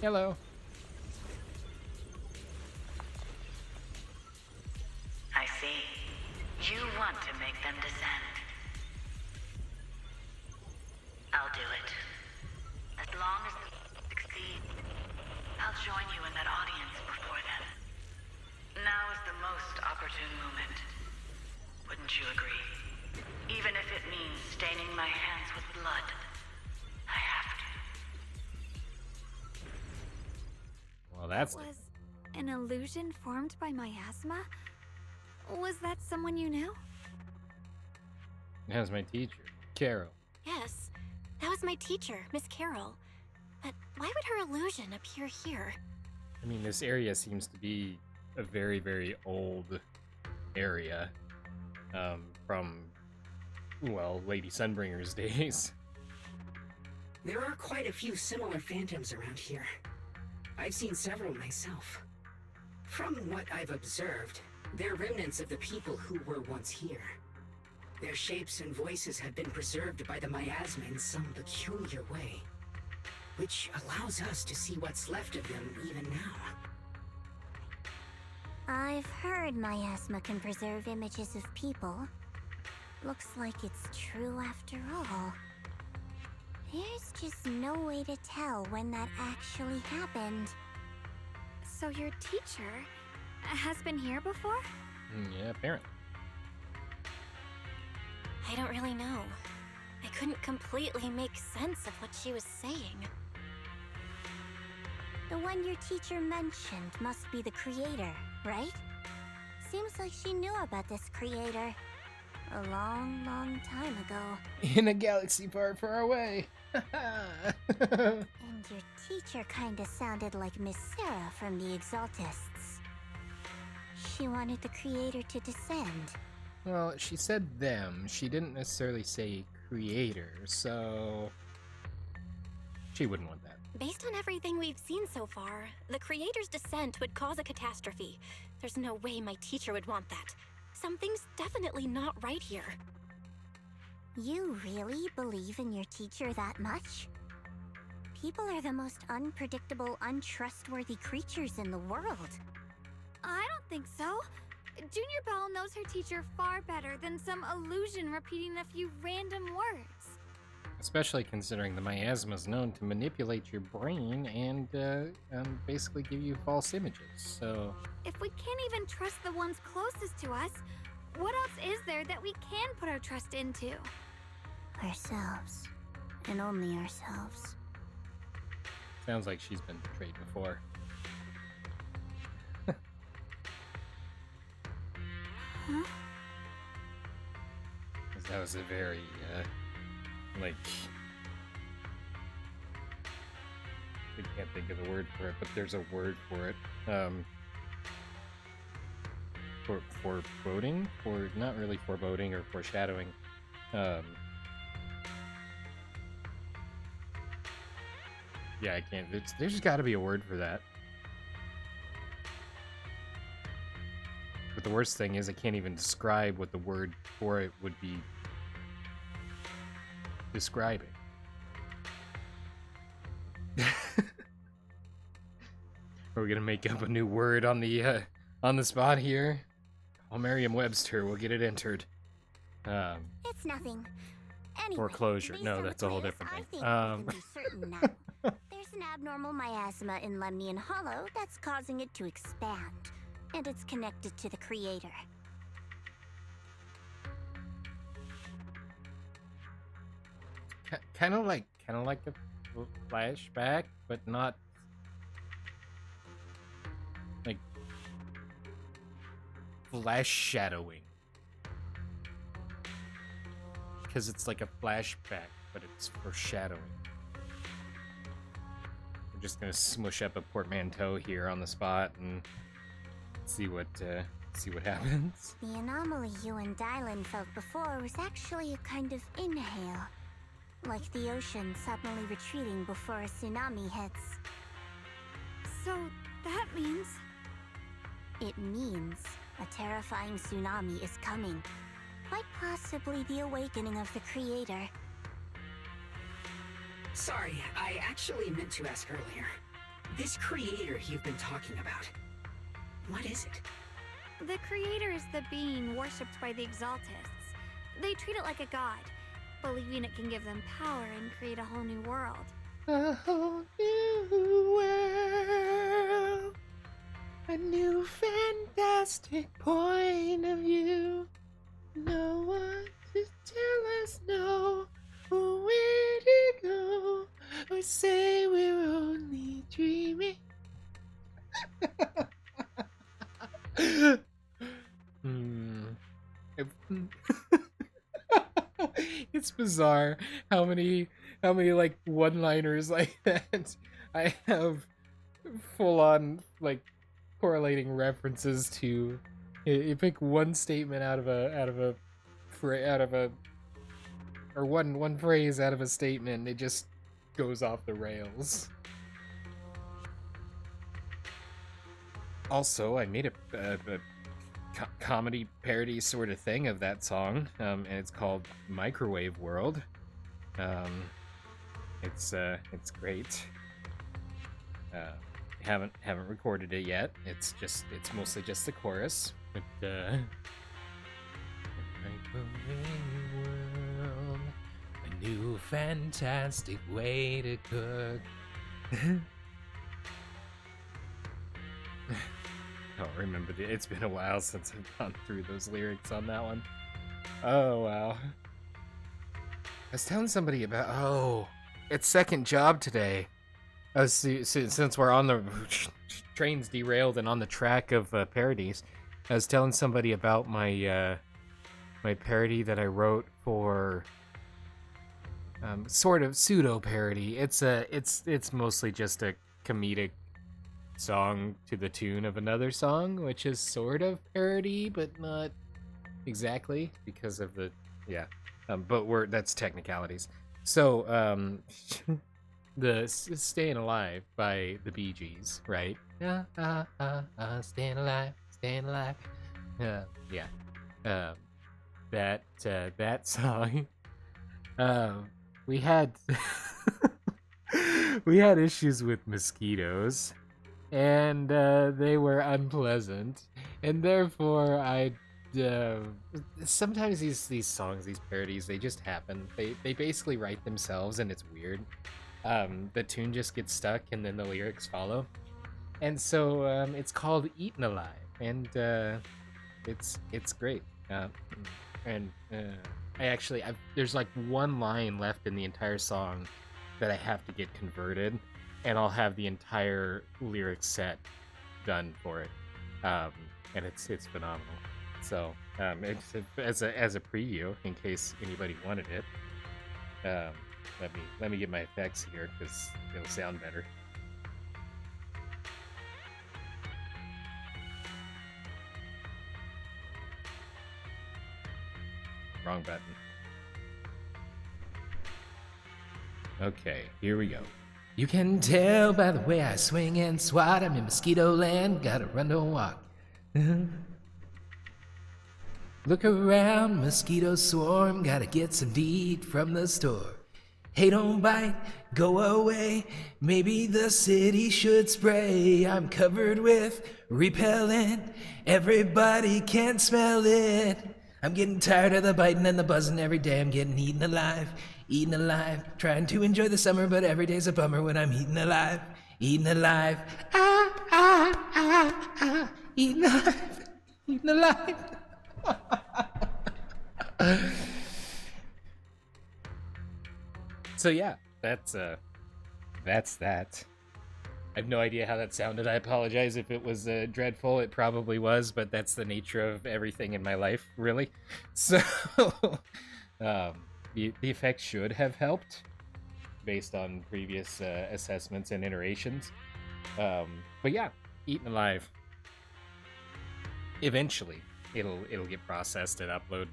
Speaker 1: Hello.
Speaker 8: I see. You want to make them descend. I'll do it. As long as they succeed, I'll join you in that audience. opportune moment. Wouldn't you agree? Even if it means staining my hands with blood, I have to.
Speaker 1: Well, that's
Speaker 12: Was an illusion formed by miasma? Was that someone you knew?
Speaker 1: that was my teacher, Carol.
Speaker 3: Yes, that was my teacher, Miss Carol. But why would her illusion appear here?
Speaker 1: I mean, this area seems to be a very, very old area from, well, Lady Sunbringer's days.
Speaker 11: There are quite a few similar phantoms around here. I've seen several myself. From what I've observed, they're remnants of the people who were once here. Their shapes and voices have been preserved by the miasma in some peculiar way, which allows us to see what's left of them even now.
Speaker 5: I've heard miasma can preserve images of people. Looks like it's true after all. There's just no way to tell when that actually happened.
Speaker 12: So your teacher has been here before?
Speaker 1: Yeah, apparently.
Speaker 3: I don't really know. I couldn't completely make sense of what she was saying.
Speaker 5: The one your teacher mentioned must be the creator, right? Seems like she knew about this creator a long, long time ago.
Speaker 1: In a galaxy far, far away.
Speaker 5: And your teacher kinda sounded like Miss Sarah from the Exaltists. She wanted the creator to descend.
Speaker 1: Well, she said them. She didn't necessarily say creator, so she wouldn't want that.
Speaker 3: Based on everything we've seen so far, the creator's descent would cause a catastrophe. There's no way my teacher would want that. Something's definitely not right here.
Speaker 5: You really believe in your teacher that much? People are the most unpredictable, untrustworthy creatures in the world.
Speaker 12: I don't think so. Junior Belle knows her teacher far better than some illusion repeating a few random words.
Speaker 1: Especially considering the miasma is known to manipulate your brain and basically give you false images, so...
Speaker 12: If we can't even trust the ones closest to us, what else is there that we can put our trust into?
Speaker 5: Ourselves. And only ourselves.
Speaker 1: Sounds like she's been betrayed before.
Speaker 12: Huh?
Speaker 1: 'Cause that was a very, like... I can't think of the word for it, but there's a word for it. Foreboding? Or not really foreboding or foreshadowing. Yeah, I can't. There's got to be a word for that. But the worst thing is I can't even describe what the word for it would be describing. Are we gonna make up a new word on the spot here? Call Merriam-Webster. We'll get it entered.
Speaker 5: It's nothing. Anyway,
Speaker 1: Foreclosure.
Speaker 5: based
Speaker 1: No,
Speaker 5: on the
Speaker 1: that's a whole
Speaker 5: quiz,
Speaker 1: different
Speaker 5: I
Speaker 1: thing.
Speaker 5: think we can be certain now. There's an abnormal miasma in Lemnian Hollow that's causing it to expand, and it's connected to the creator.
Speaker 1: Kind of like a flashback, but not like flash shadowing. Because it's like a flashback, but it's foreshadowing. We're just gonna smush up a portmanteau here on the spot and see what happens.
Speaker 5: The anomaly you and Dylan felt before was actually a kind of inhale. Like the ocean suddenly retreating before a tsunami hits.
Speaker 12: So that means...
Speaker 5: It means a terrifying tsunami is coming. Quite possibly the awakening of the creator.
Speaker 11: Sorry, I actually meant to ask earlier. This creator you've been talking about, what is it?
Speaker 12: The creator is the being worshipped by the Exaltists. They treat it like a god, believing it can give them power and create a whole new world.
Speaker 1: A whole new world. A new fantastic point of view. No one to tell us no, or where to go, or say we're only dreaming. It's bizarre how many like one-liners like that I have full on like correlating references to. You pick one statement out of a or one phrase out of a statement, and it just goes off the rails. Also, I made a comedy parody sort of thing of that song, and it's called Microwave World. It's great. Haven't recorded it yet. It's mostly just the chorus. But Microwave World, a new fantastic way to cook. I don't remember it's been a while since I've gone through those lyrics on that one. Oh wow. I was telling somebody about it's second job today. Since we're on the trains derailed and on the track of parodies, I was telling somebody about my my parody that I wrote for sort of pseudo parody. It's mostly just a comedic song to the tune of another song, which is sort of parody but not exactly because of the but that's technicalities. So the Staying Alive by the Bee Gees, right? Staying alive, staying alive. That song. We had we had issues with mosquitoes, and they were unpleasant, and therefore I sometimes these songs, these parodies, they just happen. They basically write themselves, and it's weird. The tune just gets stuck, and then the lyrics follow, and so it's called Eaten Alive, and it's great. There's like one line left in the entire song that I have to get converted, and I'll have the entire lyric set done for it, and it's phenomenal. So it's as a preview in case anybody wanted it. Let me get my effects here because it'll sound better. Wrong button. Okay, here we go. You can tell by the way I swing and swat, I'm in mosquito land, gotta run to walk. Look around, mosquito swarm, gotta get some deed from the store. Hey, don't bite, go away, maybe the city should spray. I'm covered with repellent, everybody can smell it. I'm getting tired of the biting and the buzzing every day. I'm getting eaten alive, trying to enjoy the summer, but every day's a bummer when I'm eaten alive, eaten alive. Eaten alive, eaten alive. So yeah, that's that. I have no idea how that sounded. I apologize if it was dreadful. It probably was, but that's the nature of everything in my life, really. So the effects should have helped based on previous assessments and iterations. But yeah, Eaten Alive. Eventually, it'll get processed and uploaded.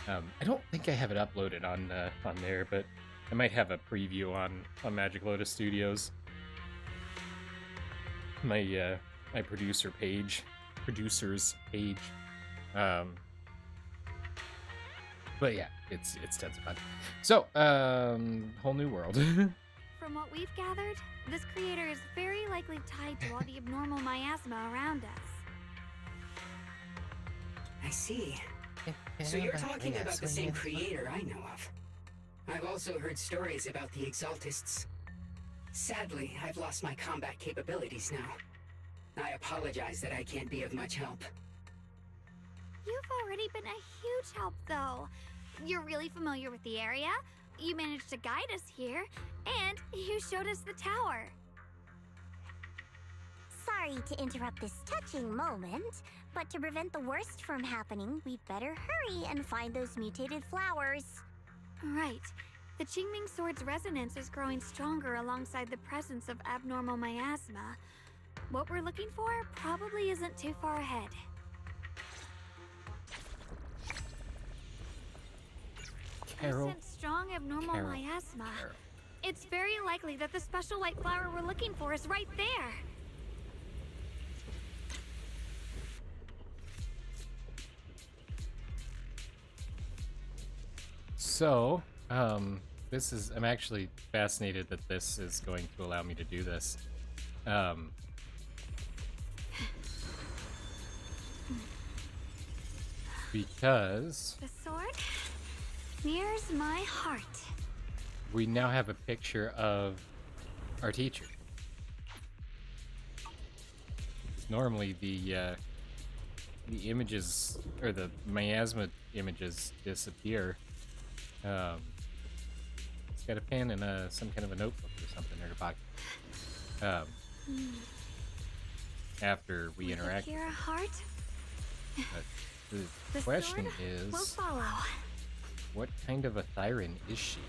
Speaker 1: I don't think I have it uploaded on there, but I might have a preview on Magic Lotus Studios. My producer's page. But yeah, it's tons of fun. So, whole new world.
Speaker 12: From what we've gathered, this creator is very likely tied to all the abnormal miasma around us.
Speaker 11: I see. So you're talking about the same creator I know of. I've also heard stories about the Exaltists. Sadly, I've lost my combat capabilities now. I apologize that I can't be of much help.
Speaker 12: You've already been a huge help, though. You're really familiar with the area, you managed to guide us here, and you showed us the tower.
Speaker 5: Sorry to interrupt this touching moment, but to prevent the worst from happening, we'd better hurry and find those mutated flowers.
Speaker 12: Right. The Qingming Sword's resonance is growing stronger alongside the presence of abnormal miasma. What we're looking for probably isn't too far ahead.
Speaker 1: Carol.
Speaker 12: I sense strong abnormal miasma.
Speaker 1: Carol.
Speaker 12: It's very likely that the special white flower we're looking for is right there.
Speaker 1: So, I'm actually fascinated that this is going to allow me to do this. Because
Speaker 12: The sword mirrors my heart.
Speaker 1: we now have a picture of our teacher. Normally the images, or the miasma images, disappear. It's got a pen and some kind of a notebook or something in her pocket. After we interact.
Speaker 12: With a pure heart,
Speaker 1: But the
Speaker 12: the
Speaker 1: question
Speaker 12: sword will
Speaker 1: is,
Speaker 12: follow.
Speaker 1: what kind of a Thyran is she?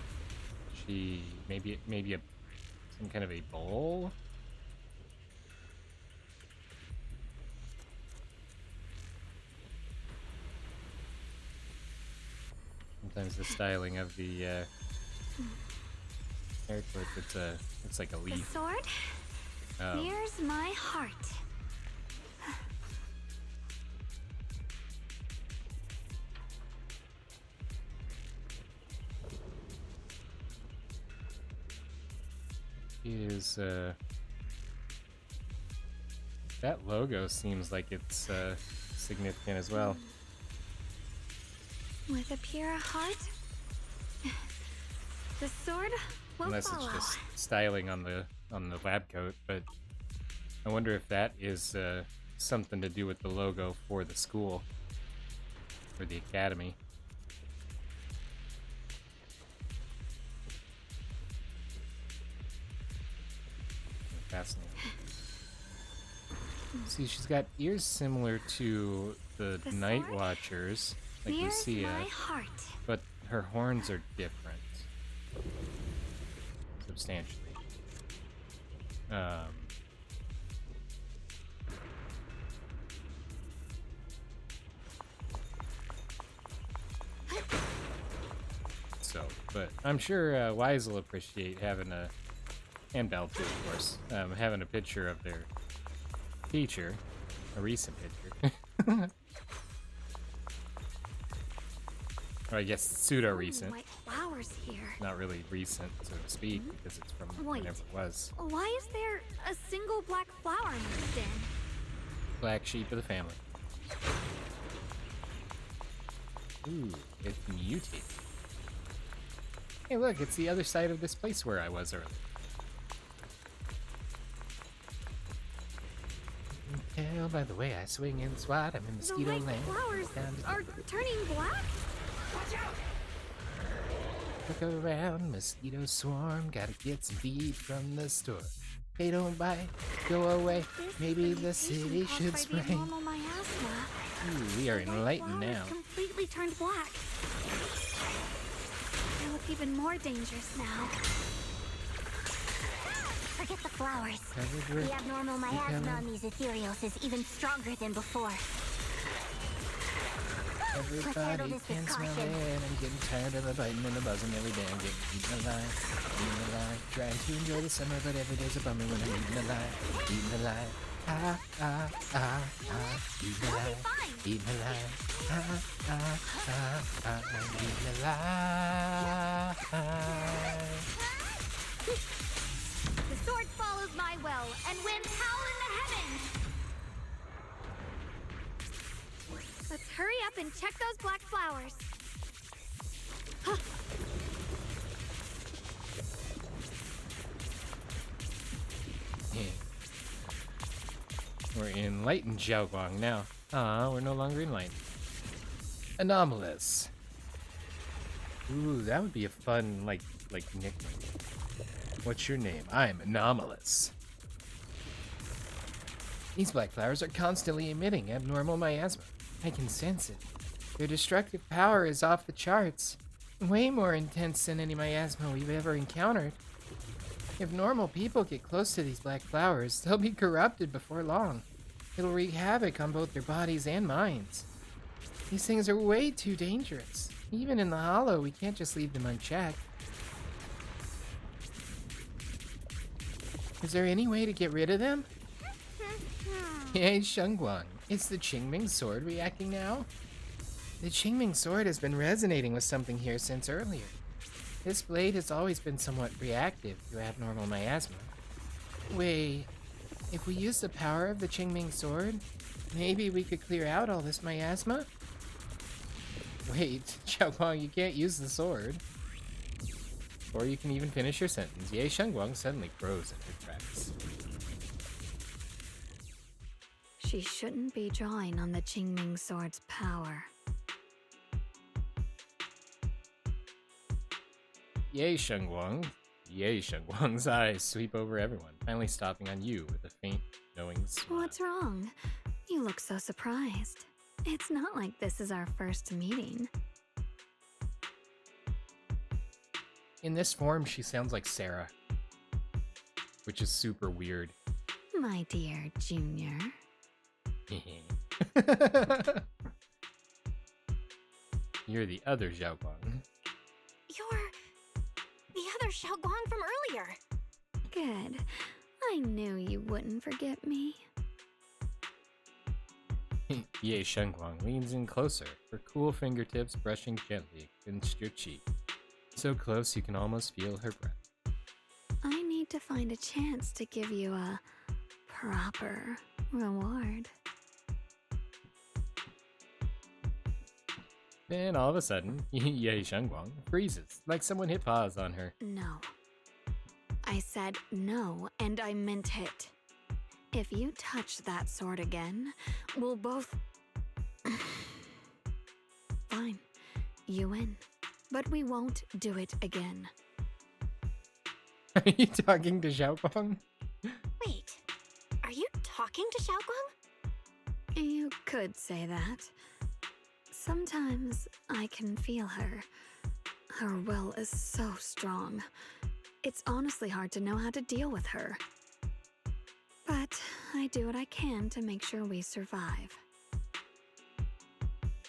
Speaker 1: She maybe some kind of a bowl? Sometimes the styling of the character, it's like a
Speaker 12: The
Speaker 1: leaf.
Speaker 12: sword mirrors my heart.
Speaker 1: Is that logo seems like it's significant as well.
Speaker 12: With a pure heart, the sword will
Speaker 1: Unless
Speaker 12: follow.
Speaker 1: it's just styling on the lab coat, but I wonder if that is something to do with the logo for the school or the academy. Fascinating. See, she's got ears similar to the
Speaker 12: The
Speaker 1: Night
Speaker 12: sword
Speaker 1: Watchers, like
Speaker 12: mirrors
Speaker 1: Lucia,
Speaker 12: my heart.
Speaker 1: but her horns are different. Substantially. So, but I'm sure Wise will appreciate having a, and Bell too, of course, having a picture of their teacher, a recent picture. Or I guess pseudo-recent.
Speaker 12: White flowers here.
Speaker 1: Not really recent, so to speak, because it's from
Speaker 12: Wait.
Speaker 1: whenever it was.
Speaker 12: Why is there a single black flower mixed in?
Speaker 1: Black sheep of the family. Ooh, it's mutated. Hey look, it's the other side of this place where I was earlier. You can tell by the way I swing and swat, I'm in
Speaker 12: The
Speaker 1: mosquito
Speaker 12: white
Speaker 1: land.
Speaker 12: flowers
Speaker 1: Down to
Speaker 12: are turning black?
Speaker 11: Watch out!
Speaker 1: Look around, mosquito swarm, gotta get some feed from the store. Hey, don't bite, go away,
Speaker 12: This
Speaker 1: maybe the
Speaker 12: fermentation
Speaker 1: city
Speaker 12: caused
Speaker 1: should
Speaker 12: by the
Speaker 1: spray.
Speaker 12: abnormal miasma.
Speaker 1: Ooh, we are
Speaker 12: The white
Speaker 1: enlightened
Speaker 12: flowers
Speaker 1: now.
Speaker 12: completely turned black. They look even more dangerous now.
Speaker 5: Forget the flowers.
Speaker 1: Covered
Speaker 5: The abnormal miasma on these ethereals is even stronger than before. Let's handle
Speaker 1: Everybody
Speaker 5: this with
Speaker 1: can smell it.
Speaker 5: caution.
Speaker 1: I'm getting tired of the biting and the buzzing every day. I'm getting eaten alive, eaten alive. Trying to enjoy the summer, but every day's a bummer when I'm eaten alive, eaten alive. Ah, ah, ah, ah, eaten alive, eaten alive. Ah, ah, ah, ah, I'm eaten alive.
Speaker 12: The sword follows my will, and winds howl in the heavens! Let's hurry up and check those black flowers. Huh.
Speaker 1: Yeah. We're enlightened Xiaoguang now. Ah, we're no longer enlightened. Anomalous. Ooh, that would be a fun, like nickname. What's your name? I'm Anomalous. These black flowers are constantly emitting abnormal miasma. I can sense it. Their destructive power is off the charts. Way more intense than any miasma we've ever encountered. If normal people get close to these black flowers, they'll be corrupted before long. It'll wreak havoc on both their bodies and minds. These things are way too dangerous. Even in the Hollow, we can't just leave them unchecked. Is there any way to get rid of them? Hey, Shengguang, it's the Qingming sword reacting now? The Qingming sword has been resonating with something here since earlier. This blade has always been somewhat reactive to abnormal miasma. Wait, if we use the power of the Qingming sword, maybe we could clear out all this miasma? Wait, Xiaoguang, you can't use the sword. Or you can even finish your sentence. Ye Shengguang suddenly froze in her tracks.
Speaker 7: She shouldn't be drawing on the Qingming sword's power.
Speaker 1: Ye Shengguang. Ye Shengguang's eyes sweep over everyone, finally stopping on you with a faint, knowing smile.
Speaker 7: What's wrong? You look so surprised. It's not like this is our first meeting.
Speaker 1: In this form, she sounds like Sarah, which is super weird.
Speaker 7: My dear Junior.
Speaker 1: You're the other Xiaoguang.
Speaker 3: You're the other Xiaoguang from earlier.
Speaker 7: Good. I knew you wouldn't forget me.
Speaker 1: Ye Shengguang leans in closer, her cool fingertips brushing gently against your cheek. So close you can almost feel her breath.
Speaker 7: I need to find a chance to give you a proper reward.
Speaker 1: Then all of a sudden, Ye Shengguang freezes, like someone hit pause on her.
Speaker 7: No. I said no, and I meant it. If you touch that sword again, we'll both... Fine. You win. But we won't do it again.
Speaker 1: Are you talking to Xiaoguang?
Speaker 3: Wait, are you talking to Xiaoguang?
Speaker 7: You could say that. Sometimes I can feel her. Her will is so strong. It's honestly hard to know how to deal with her. But I do what I can to make sure we survive.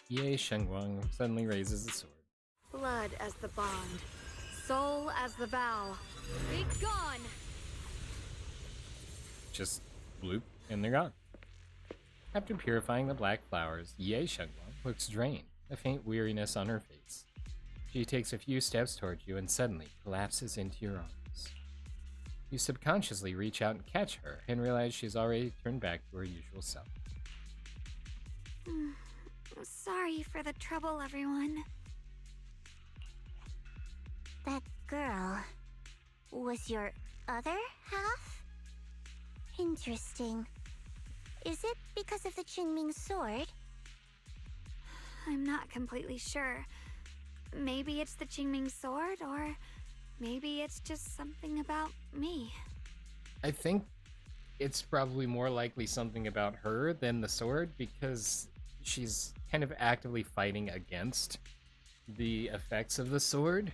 Speaker 1: Ye Shengguang suddenly raises the sword.
Speaker 7: Blood as the bond. Soul as the vow. Be gone!
Speaker 1: Just bloop, and they're gone. After purifying the black flowers, Ye Shengguang looks drained, a faint weariness on her face. She takes a few steps towards you and suddenly collapses into your arms. You subconsciously reach out and catch her and realize she's already turned back to her usual self.
Speaker 12: Sorry for the trouble, everyone.
Speaker 5: That girl was your other half? Interesting. Is it because of the Qingming sword?
Speaker 12: I'm not completely sure. Maybe it's the Qingming sword, or maybe it's just something about me.
Speaker 1: I think it's probably more likely something about her than the sword, because she's kind of actively fighting against the effects of the sword.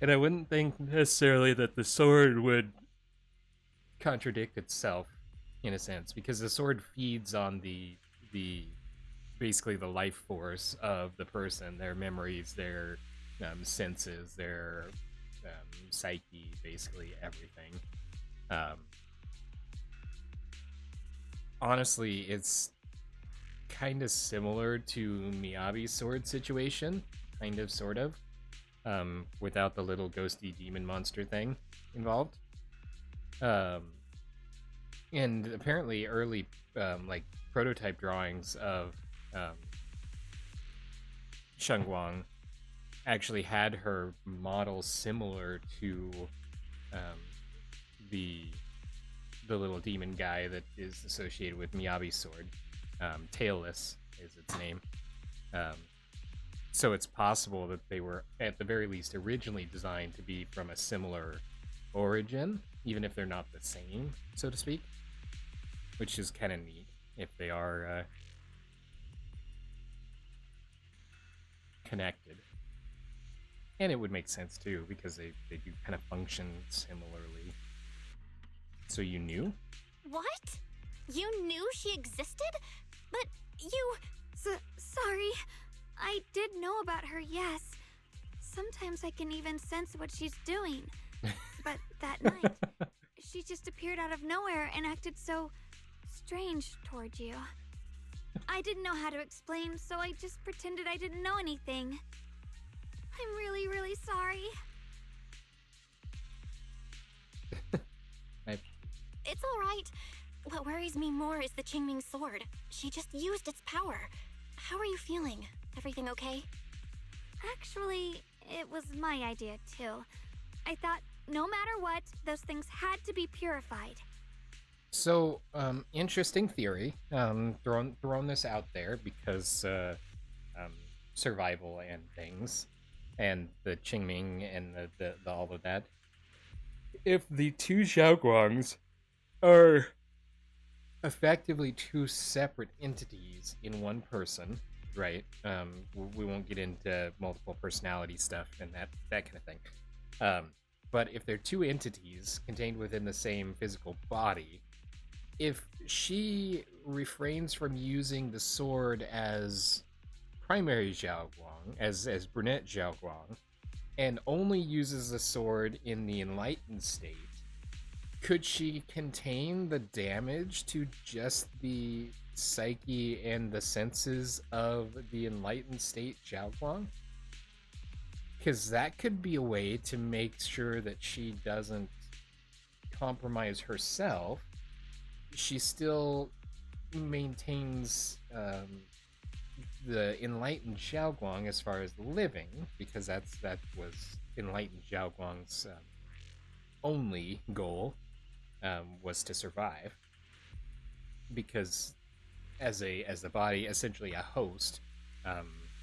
Speaker 1: And I wouldn't think necessarily that the sword would contradict itself, in a sense, because the sword feeds on the basically the life force of the person, their memories, their senses, their psyche, basically everything. Honestly, it's kind of similar to Miyabi's sword situation, kind of, sort of, without the little ghosty demon monster thing involved. And apparently early like prototype drawings of Shengguang actually had her model similar to the the little demon guy that is associated with Miyabi's sword. Tailless is its name. So it's possible that they were, at the very least, originally designed to be from a similar origin, even if they're not the same, so to speak. Which is kind of neat, if they are connected. And it would make sense, too, because they do kind of function similarly. So you knew?
Speaker 3: What? You knew she existed? But you...
Speaker 12: Sorry. I did know about her, yes. Sometimes I can even sense what she's doing. But that night, she just appeared out of nowhere and acted so strange toward you. I didn't know how to explain, so I just pretended I didn't know anything. I'm really, really sorry.
Speaker 3: It's alright. What worries me more is the Qingming sword. She just used its power. How are you feeling? Everything okay?
Speaker 12: Actually, it was my idea, too. I thought, no matter what, those things had to be purified.
Speaker 1: So, interesting theory. Throwing this out there because survival and things, and the Qingming and the all of that. If the two Xiaoguangs are effectively two separate entities in one person, right? We won't get into multiple personality stuff and that kind of thing. But if they're two entities contained within the same physical body, if she refrains from using the sword as primary Xiaoguang, as brunette Xiaoguang, and only uses the sword in the enlightened state, could she contain the damage to just the psyche and the senses of the enlightened state Xiaoguang? Because that could be a way to make sure that she doesn't compromise herself. She still maintains the enlightened Xiaoguang as far as living, because that was enlightened Xiaoguang's only goal, was to survive. Because as the body, essentially a host,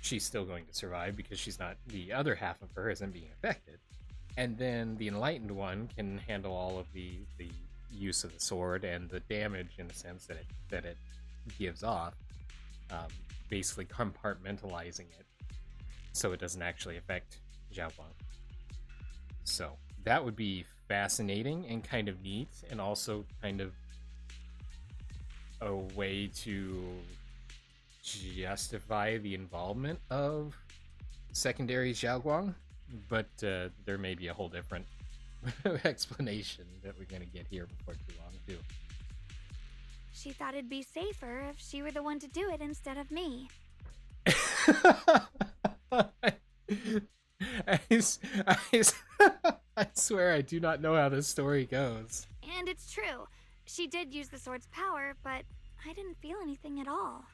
Speaker 1: she's still going to survive because she's not, the other half of her isn't being affected. And then the enlightened one can handle all of the use of the sword and the damage, in the sense that it gives off, basically compartmentalizing it so it doesn't actually affect Xiaoguang. So that would be fascinating and kind of neat, and also kind of a way to justify the involvement of secondary Xiaoguang, but there may be a whole different explanation that we're going to get here before too long, too.
Speaker 12: She thought it'd be safer if she were the one to do it instead of me.
Speaker 1: I swear I do not know how this story goes.
Speaker 12: And it's true. She did use the sword's power, but I didn't feel anything at all.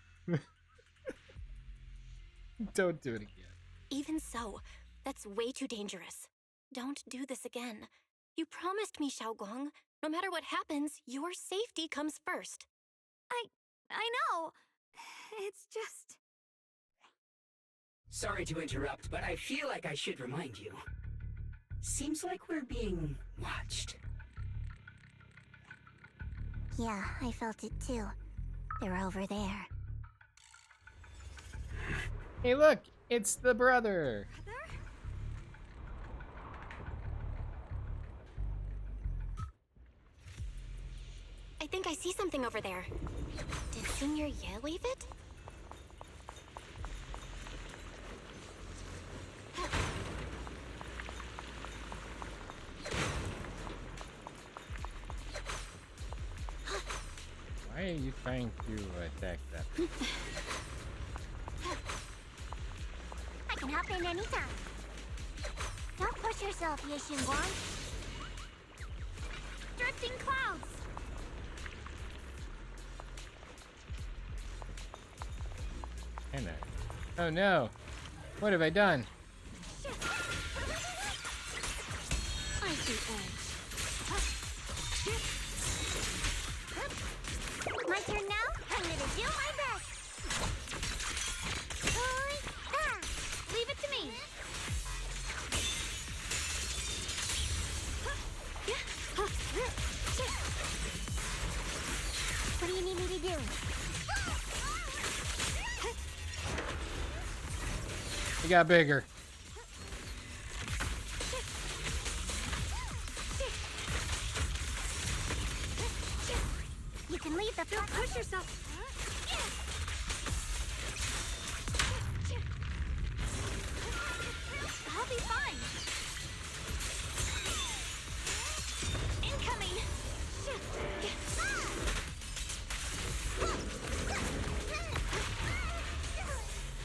Speaker 1: Don't do it again.
Speaker 3: Even so, that's way too dangerous. Don't do this again. You promised me, Xiaoguang. No matter what happens, your safety comes first.
Speaker 12: I know. It's just...
Speaker 11: Sorry to interrupt, but I feel like I should remind you. Seems like we're being watched.
Speaker 5: Yeah, I felt it too. They're over there.
Speaker 1: Hey, look! It's the brother!
Speaker 3: I think I see something over there. Did Senior Ye leave it?
Speaker 1: Why are you trying to attack that?
Speaker 5: I can hop in anytime. Don't push yourself, Yishinguang.
Speaker 12: Drifting clouds!
Speaker 1: Kinda. Oh no! What have I done?
Speaker 12: I see edge.
Speaker 5: turn now. I'm gonna do my best.
Speaker 12: Leave it to me.
Speaker 5: What do you need me to do?
Speaker 1: He got bigger.
Speaker 5: You can leave the
Speaker 12: Don't push yourself. I'll be fine. Incoming.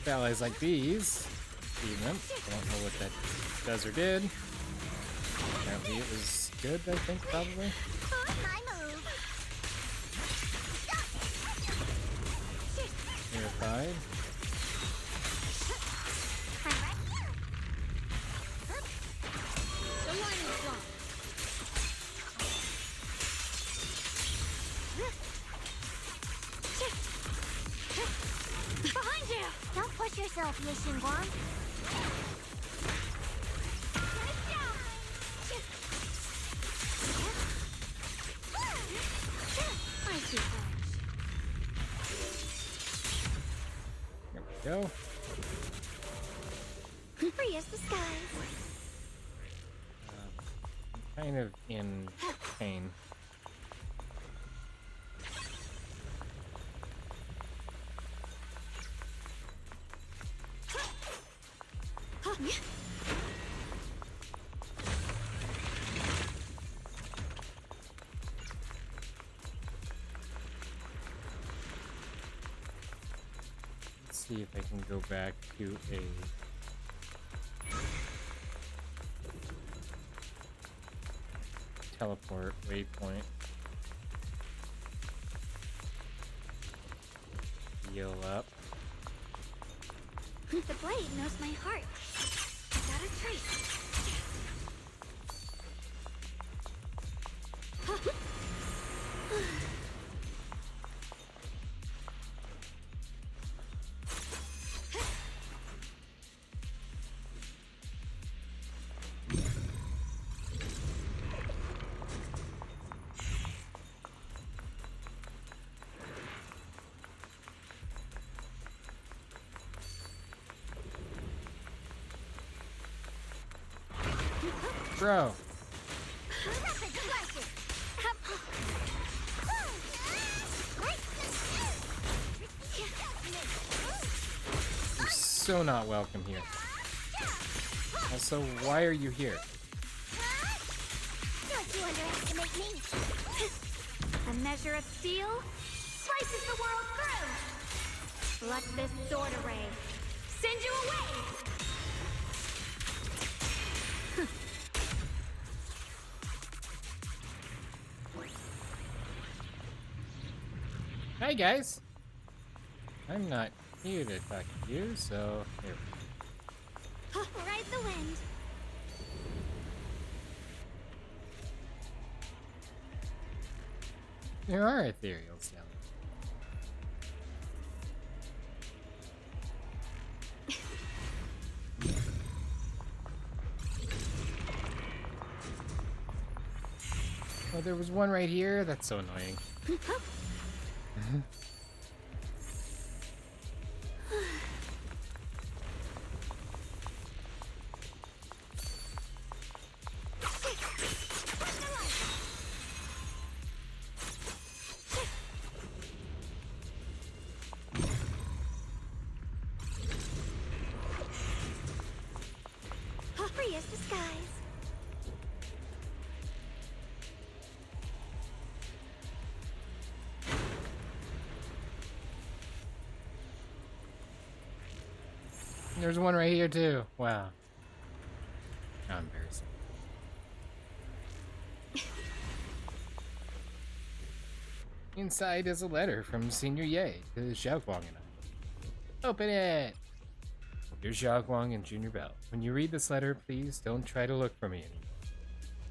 Speaker 1: Allies like bees. Eating them. I don't know what that does or did. Apparently it was good, I think, probably.
Speaker 5: My move.
Speaker 1: Verified.
Speaker 5: I'm right here.
Speaker 12: The line is blocked. Behind you!
Speaker 5: Don't push yourself, Mission Guan.
Speaker 12: I see
Speaker 1: There we go.
Speaker 12: Free as the skies.
Speaker 1: I'm kind of in pain. Let's see if I can go back to a teleport waypoint. Heal up.
Speaker 12: The blade knows my heart. I got a trace.
Speaker 1: Bro. You're so not welcome here. Also, why are you here?
Speaker 5: Don't you underestimate me.
Speaker 12: A measure of steel slices the world through. Let this sword array send you away.
Speaker 1: Hi guys. I'm not here to talk to you, so here.
Speaker 12: Ride the wind.
Speaker 1: There are ethereals down there. Oh, there was one right here. That's so annoying.
Speaker 12: Free as the skies.
Speaker 1: There's one right here too. Wow. How embarrassing. Inside is a letter from Senior Ye to Xiaoguang and I. Open it! Dear Xiaoguang and Junior Bell, when you read this letter, please don't try to look for me anymore.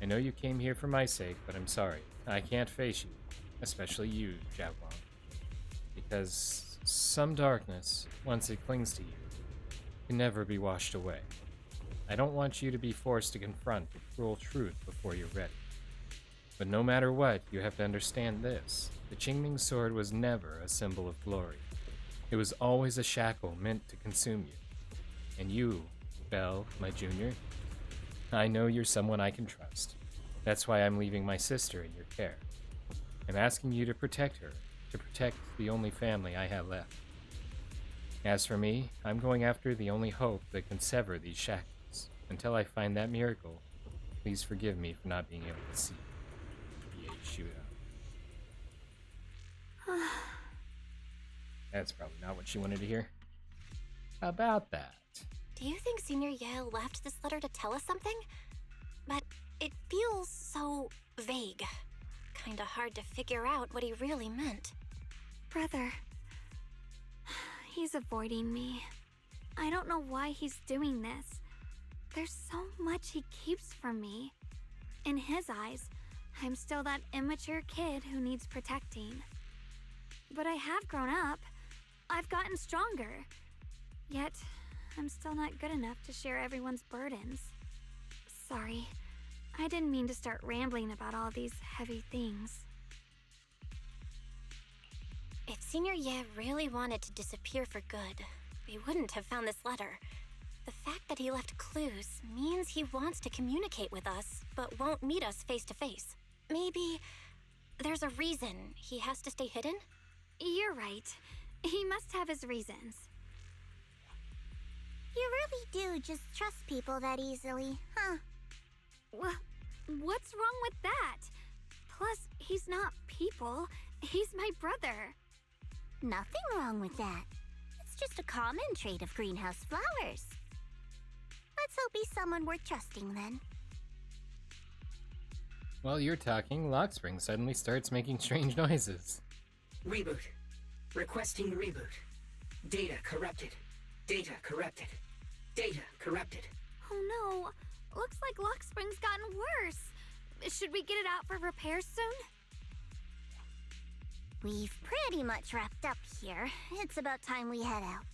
Speaker 1: I know you came here for my sake, but I'm sorry. I can't face you. Especially you, Xiaoguang. because some darkness, once it clings to you, can never be washed away. I don't want you to be forced to confront the cruel truth before you're ready. But no matter what, you have to understand this. The Qingming sword was never a symbol of glory. It was always a shackle meant to consume you. And you, Belle, my junior, I know you're someone I can trust. That's why I'm leaving my sister in your care. I'm asking you to protect her, to protect the only family I have left. As for me, I'm going after the only hope that can sever these shackles. Until I find that miracle, please forgive me for not being able to see the shootout. That's probably not what she wanted to hear. How about that?
Speaker 3: Do you think Senior Ye left this letter to tell us something? But it feels so vague. Kinda hard to figure out what he really meant.
Speaker 12: Brother. He's avoiding me. I don't know why he's doing this. There's so much he keeps from me. In his eyes, I'm still that immature kid who needs protecting. But I have grown up. I've gotten stronger. Yet, I'm still not good enough to share everyone's burdens. Sorry, I didn't mean to start rambling about all these heavy things.
Speaker 3: If Senior Ye really wanted to disappear for good, we wouldn't have found this letter. The fact that he left clues means he wants to communicate with us, but won't meet us face to face. Maybe there's a reason he has to stay hidden?
Speaker 12: You're right. He must have his reasons.
Speaker 5: You really do just trust people that easily, huh?
Speaker 12: What's wrong with that? Plus, he's not people. He's my brother.
Speaker 5: Nothing wrong with that. It's just a common trait of greenhouse flowers. Let's hope he's someone worth trusting then.
Speaker 1: While you're talking, Lockspring suddenly starts making strange noises.
Speaker 11: Reboot. Requesting reboot. Data corrupted. Data corrupted. Data corrupted.
Speaker 12: Oh no. Looks like Lockspring's gotten worse. Should we get it out for repairs soon?
Speaker 5: We've pretty much wrapped up here. It's about time we head out.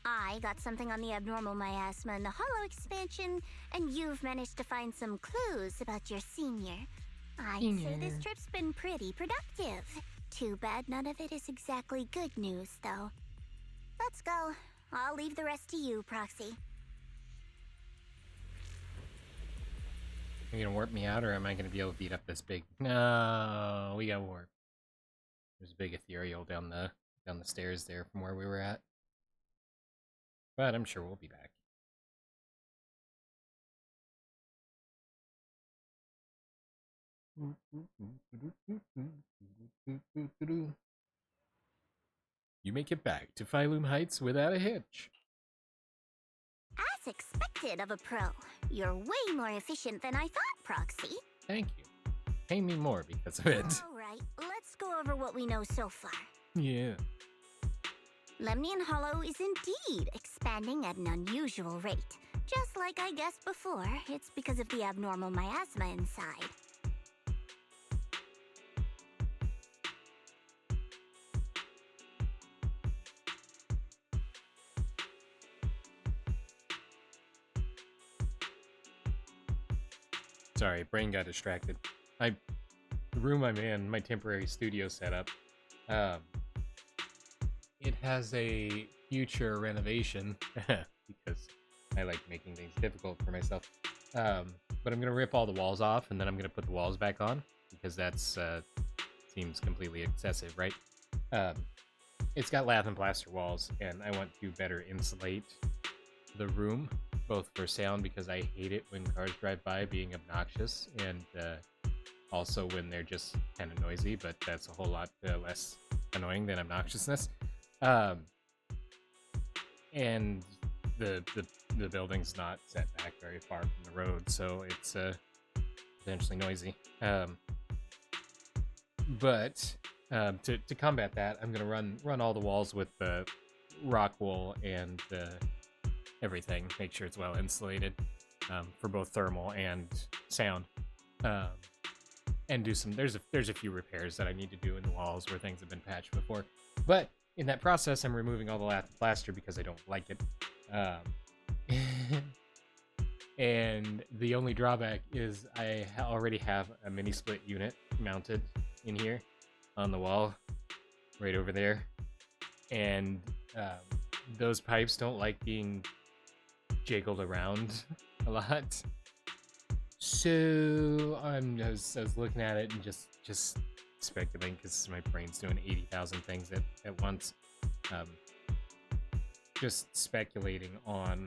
Speaker 5: I got something on the abnormal miasma and the hollow expansion, and you've managed to find some clues about your senior. I'd say this trip's been pretty productive. Too bad none of it is exactly good news, though. Let's go. I'll leave the rest to you, Proxy.
Speaker 1: Are you gonna warp me out, or am I gonna be able to beat up this big? No, we got warp. There's a big ethereal down the stairs there from where we were at. But I'm sure we'll be back. You make it back to Phylum Heights without a hitch.
Speaker 5: As expected of a pro, you're way more efficient than I thought, Proxy.
Speaker 1: Thank you. Pay me more because of it.
Speaker 5: Alright, let's go over what we know so far.
Speaker 1: Yeah.
Speaker 5: Lemnian Hollow is indeed expanding at an unusual rate. Just like I guessed before, it's because of the abnormal miasma inside.
Speaker 1: Sorry, brain got distracted. The room I'm in, my temporary studio setup, it has a future renovation because I like making things difficult for myself. But I'm gonna rip all the walls off and then I'm gonna put the walls back on because that's seems completely excessive, right? It's got lath and plaster walls, and I want to better insulate the room, both for sound because I hate it when cars drive by being obnoxious, and also when they're just kind of noisy, but that's a whole lot less annoying than obnoxiousness. And the building's not set back very far from the road, so it's potentially noisy. But to combat that, I'm gonna run all the walls with the rock wool and everything. Make sure it's well insulated for both thermal and sound. And do some. There's a few repairs that I need to do in the walls where things have been patched before. But in that process, I'm removing all the plaster because I don't like it. And the only drawback is I already have a mini split unit mounted in here on the wall right over there. And those pipes don't like being jiggled around a lot. So I was looking at it and just speculating because my brain's doing 80,000 things at once. Just speculating on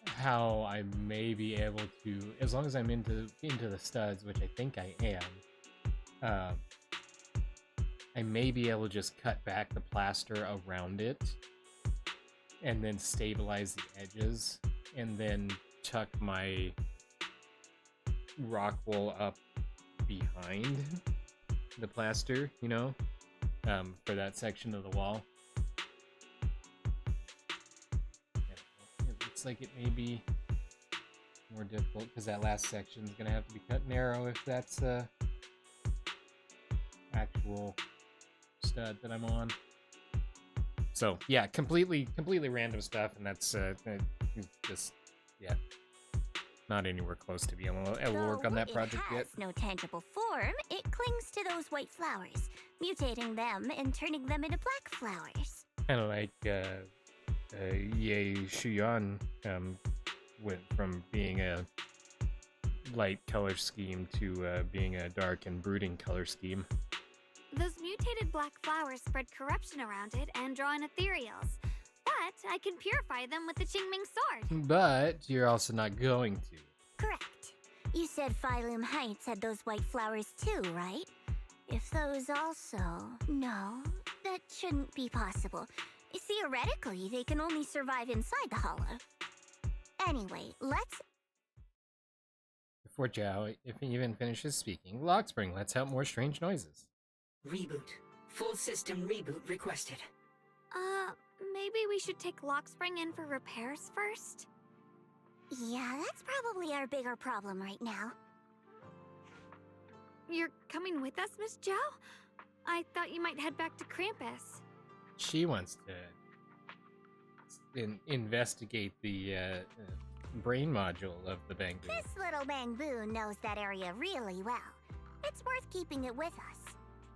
Speaker 1: how I may be able to, as long as I'm into the studs, which I think I am, I may be able to just cut back the plaster around it and then stabilize the edges and then tuck my rock wool up behind the plaster, you know, for that section of the wall. It looks like it may be more difficult because that last section is going to have to be cut narrow if that's actual stud that I'm on. So yeah, completely random stuff, and that's just, yeah, not anywhere close to being able to work on that project yet.
Speaker 5: It has no tangible form. It clings to those white flowers, mutating them and turning them into black flowers.
Speaker 1: Kind of like Ye Shuyan went from being a light color scheme to being a dark and brooding color scheme.
Speaker 12: Those mutated black flowers spread corruption around it and draw in ethereals. But I can purify them with the Qingming sword.
Speaker 1: But you're also not going to.
Speaker 5: Correct. You said Phylum Heights had those white flowers too, right? If those also... No, that shouldn't be possible. Theoretically, they can only survive inside the hollow. Anyway, let's...
Speaker 1: Before Zhao even finishes speaking, Lockspring lets out more strange noises.
Speaker 11: Reboot. Full system reboot requested.
Speaker 12: Maybe we should take Lockspring in for repairs first?
Speaker 5: Yeah, that's probably our bigger problem right now.
Speaker 12: You're coming with us, Miss Zhao? I thought you might head back to Krampus.
Speaker 1: She wants to investigate the brain module of the Bangbu.
Speaker 5: This little Bangbu knows that area really well. It's worth keeping it with us.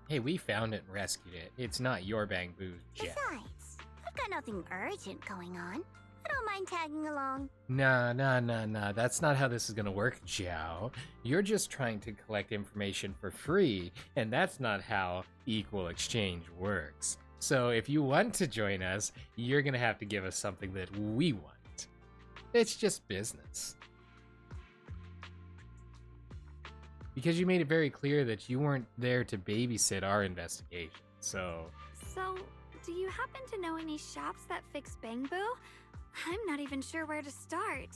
Speaker 1: Hey, we found it and rescued it. It's not your Bangbu, Jeff.
Speaker 5: Besides, I've got nothing urgent going on. I don't mind tagging along.
Speaker 1: Nah. That's not how this is gonna work, Zhao. You're just trying to collect information for free, and that's not how equal exchange works. So if you want to join us, you're gonna have to give us something that we want. It's just business. Because you made it very clear that you weren't there to babysit our investigation, so...
Speaker 12: So, do you happen to know any shops that fix Bangbu? I'm not even sure where to start.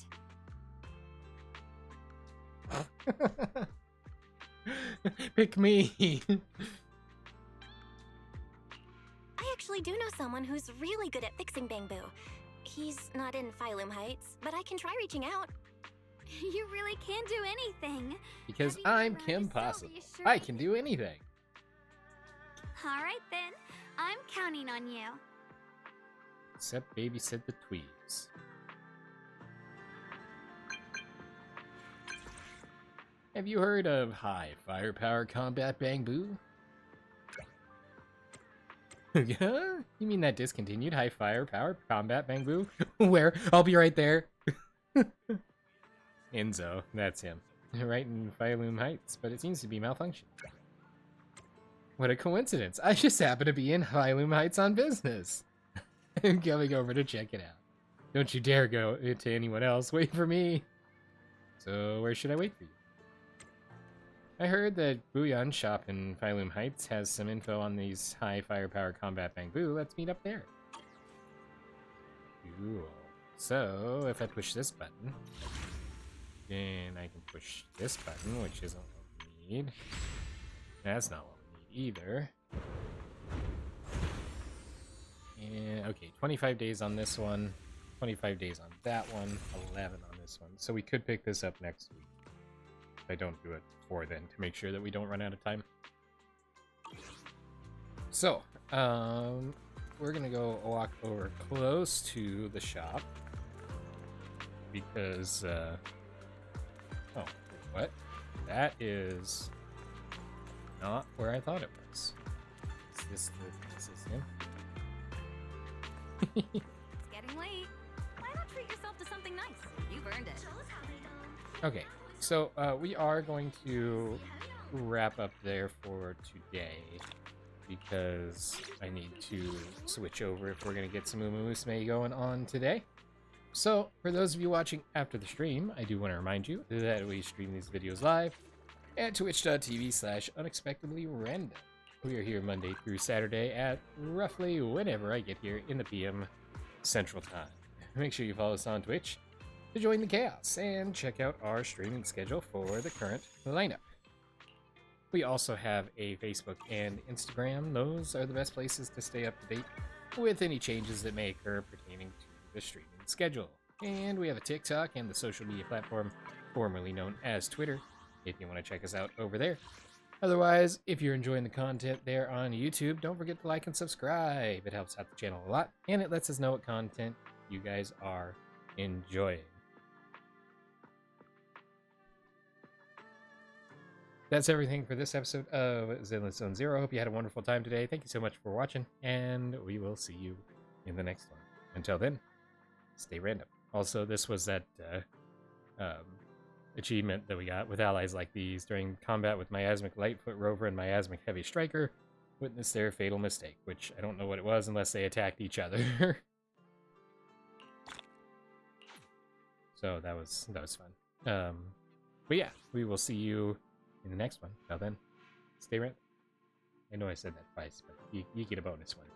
Speaker 1: Pick me!
Speaker 3: I actually do know someone who's really good at fixing Bangbu. He's not in Phylum Heights, but I can try reaching out.
Speaker 12: You really can do anything.
Speaker 1: Because I'm Kim Possible. I can do anything.
Speaker 12: Alright then, I'm counting on you.
Speaker 1: Except babysit the tweebs. Have you heard of high firepower combat Bangbu? Yeah? You mean that discontinued high firepower combat Bangbu? Where? I'll be right there. Enzo, that's him. Right in Phylum Heights, but it seems to be malfunctioning. What a coincidence. I just happen to be in Phylum Heights on business. I'm coming over to check it out. Don't you dare go to anyone else. Wait for me. So where should I wait for you? I heard that Booyan's shop in Phylum Heights has some info on these high firepower combat Bangbu. Let's meet up there. Cool. So if I push this button, then I can push this button, which isn't what we need. That's not what we need either. And okay, 25 days on this one, 25 days on that one, 11 on this one. So we could pick this up next week. If I don't do it before then, to make sure that we don't run out of time. So, we're gonna go walk over close to the shop because, oh, what? That is not where I thought it was. Is this him?
Speaker 10: It's getting late. Why not treat yourself to something nice? You've earned it.
Speaker 1: Okay, so we are going to wrap up there for today because I need to switch over if we're going to get some Umamusume going on today. So, for those of you watching after the stream, I do want to remind you that we stream these videos live at twitch.tv/unexpectedlyrandom. We are here Monday through Saturday at roughly whenever I get here in the PM Central Time. Make sure you follow us on Twitch to join the chaos and check out our streaming schedule for the current lineup. We also have a Facebook and Instagram. Those are the best places to stay up to date with any changes that may occur pertaining to the streaming schedule. And we have a TikTok and the social media platform formerly known as Twitter, if you want to check us out over there. Otherwise, if you're enjoying the content there on YouTube, don't forget to like and subscribe. It helps out the channel a lot, and it lets us know what content you guys are enjoying. That's everything for this episode of Zenless Zone Zero. Hope you had a wonderful time today. Thank you so much for watching, and we will see you in the next one. Until then, stay random. Also, this was that achievement that we got with allies like these during combat with Miasmic Lightfoot Rover and Miasmic Heavy Striker. Witness their fatal mistake, which I don't know what it was unless they attacked each other. So that was fun. But yeah, we will see you in the next one. Till then, stay random. I know I said that twice, but you get a bonus one.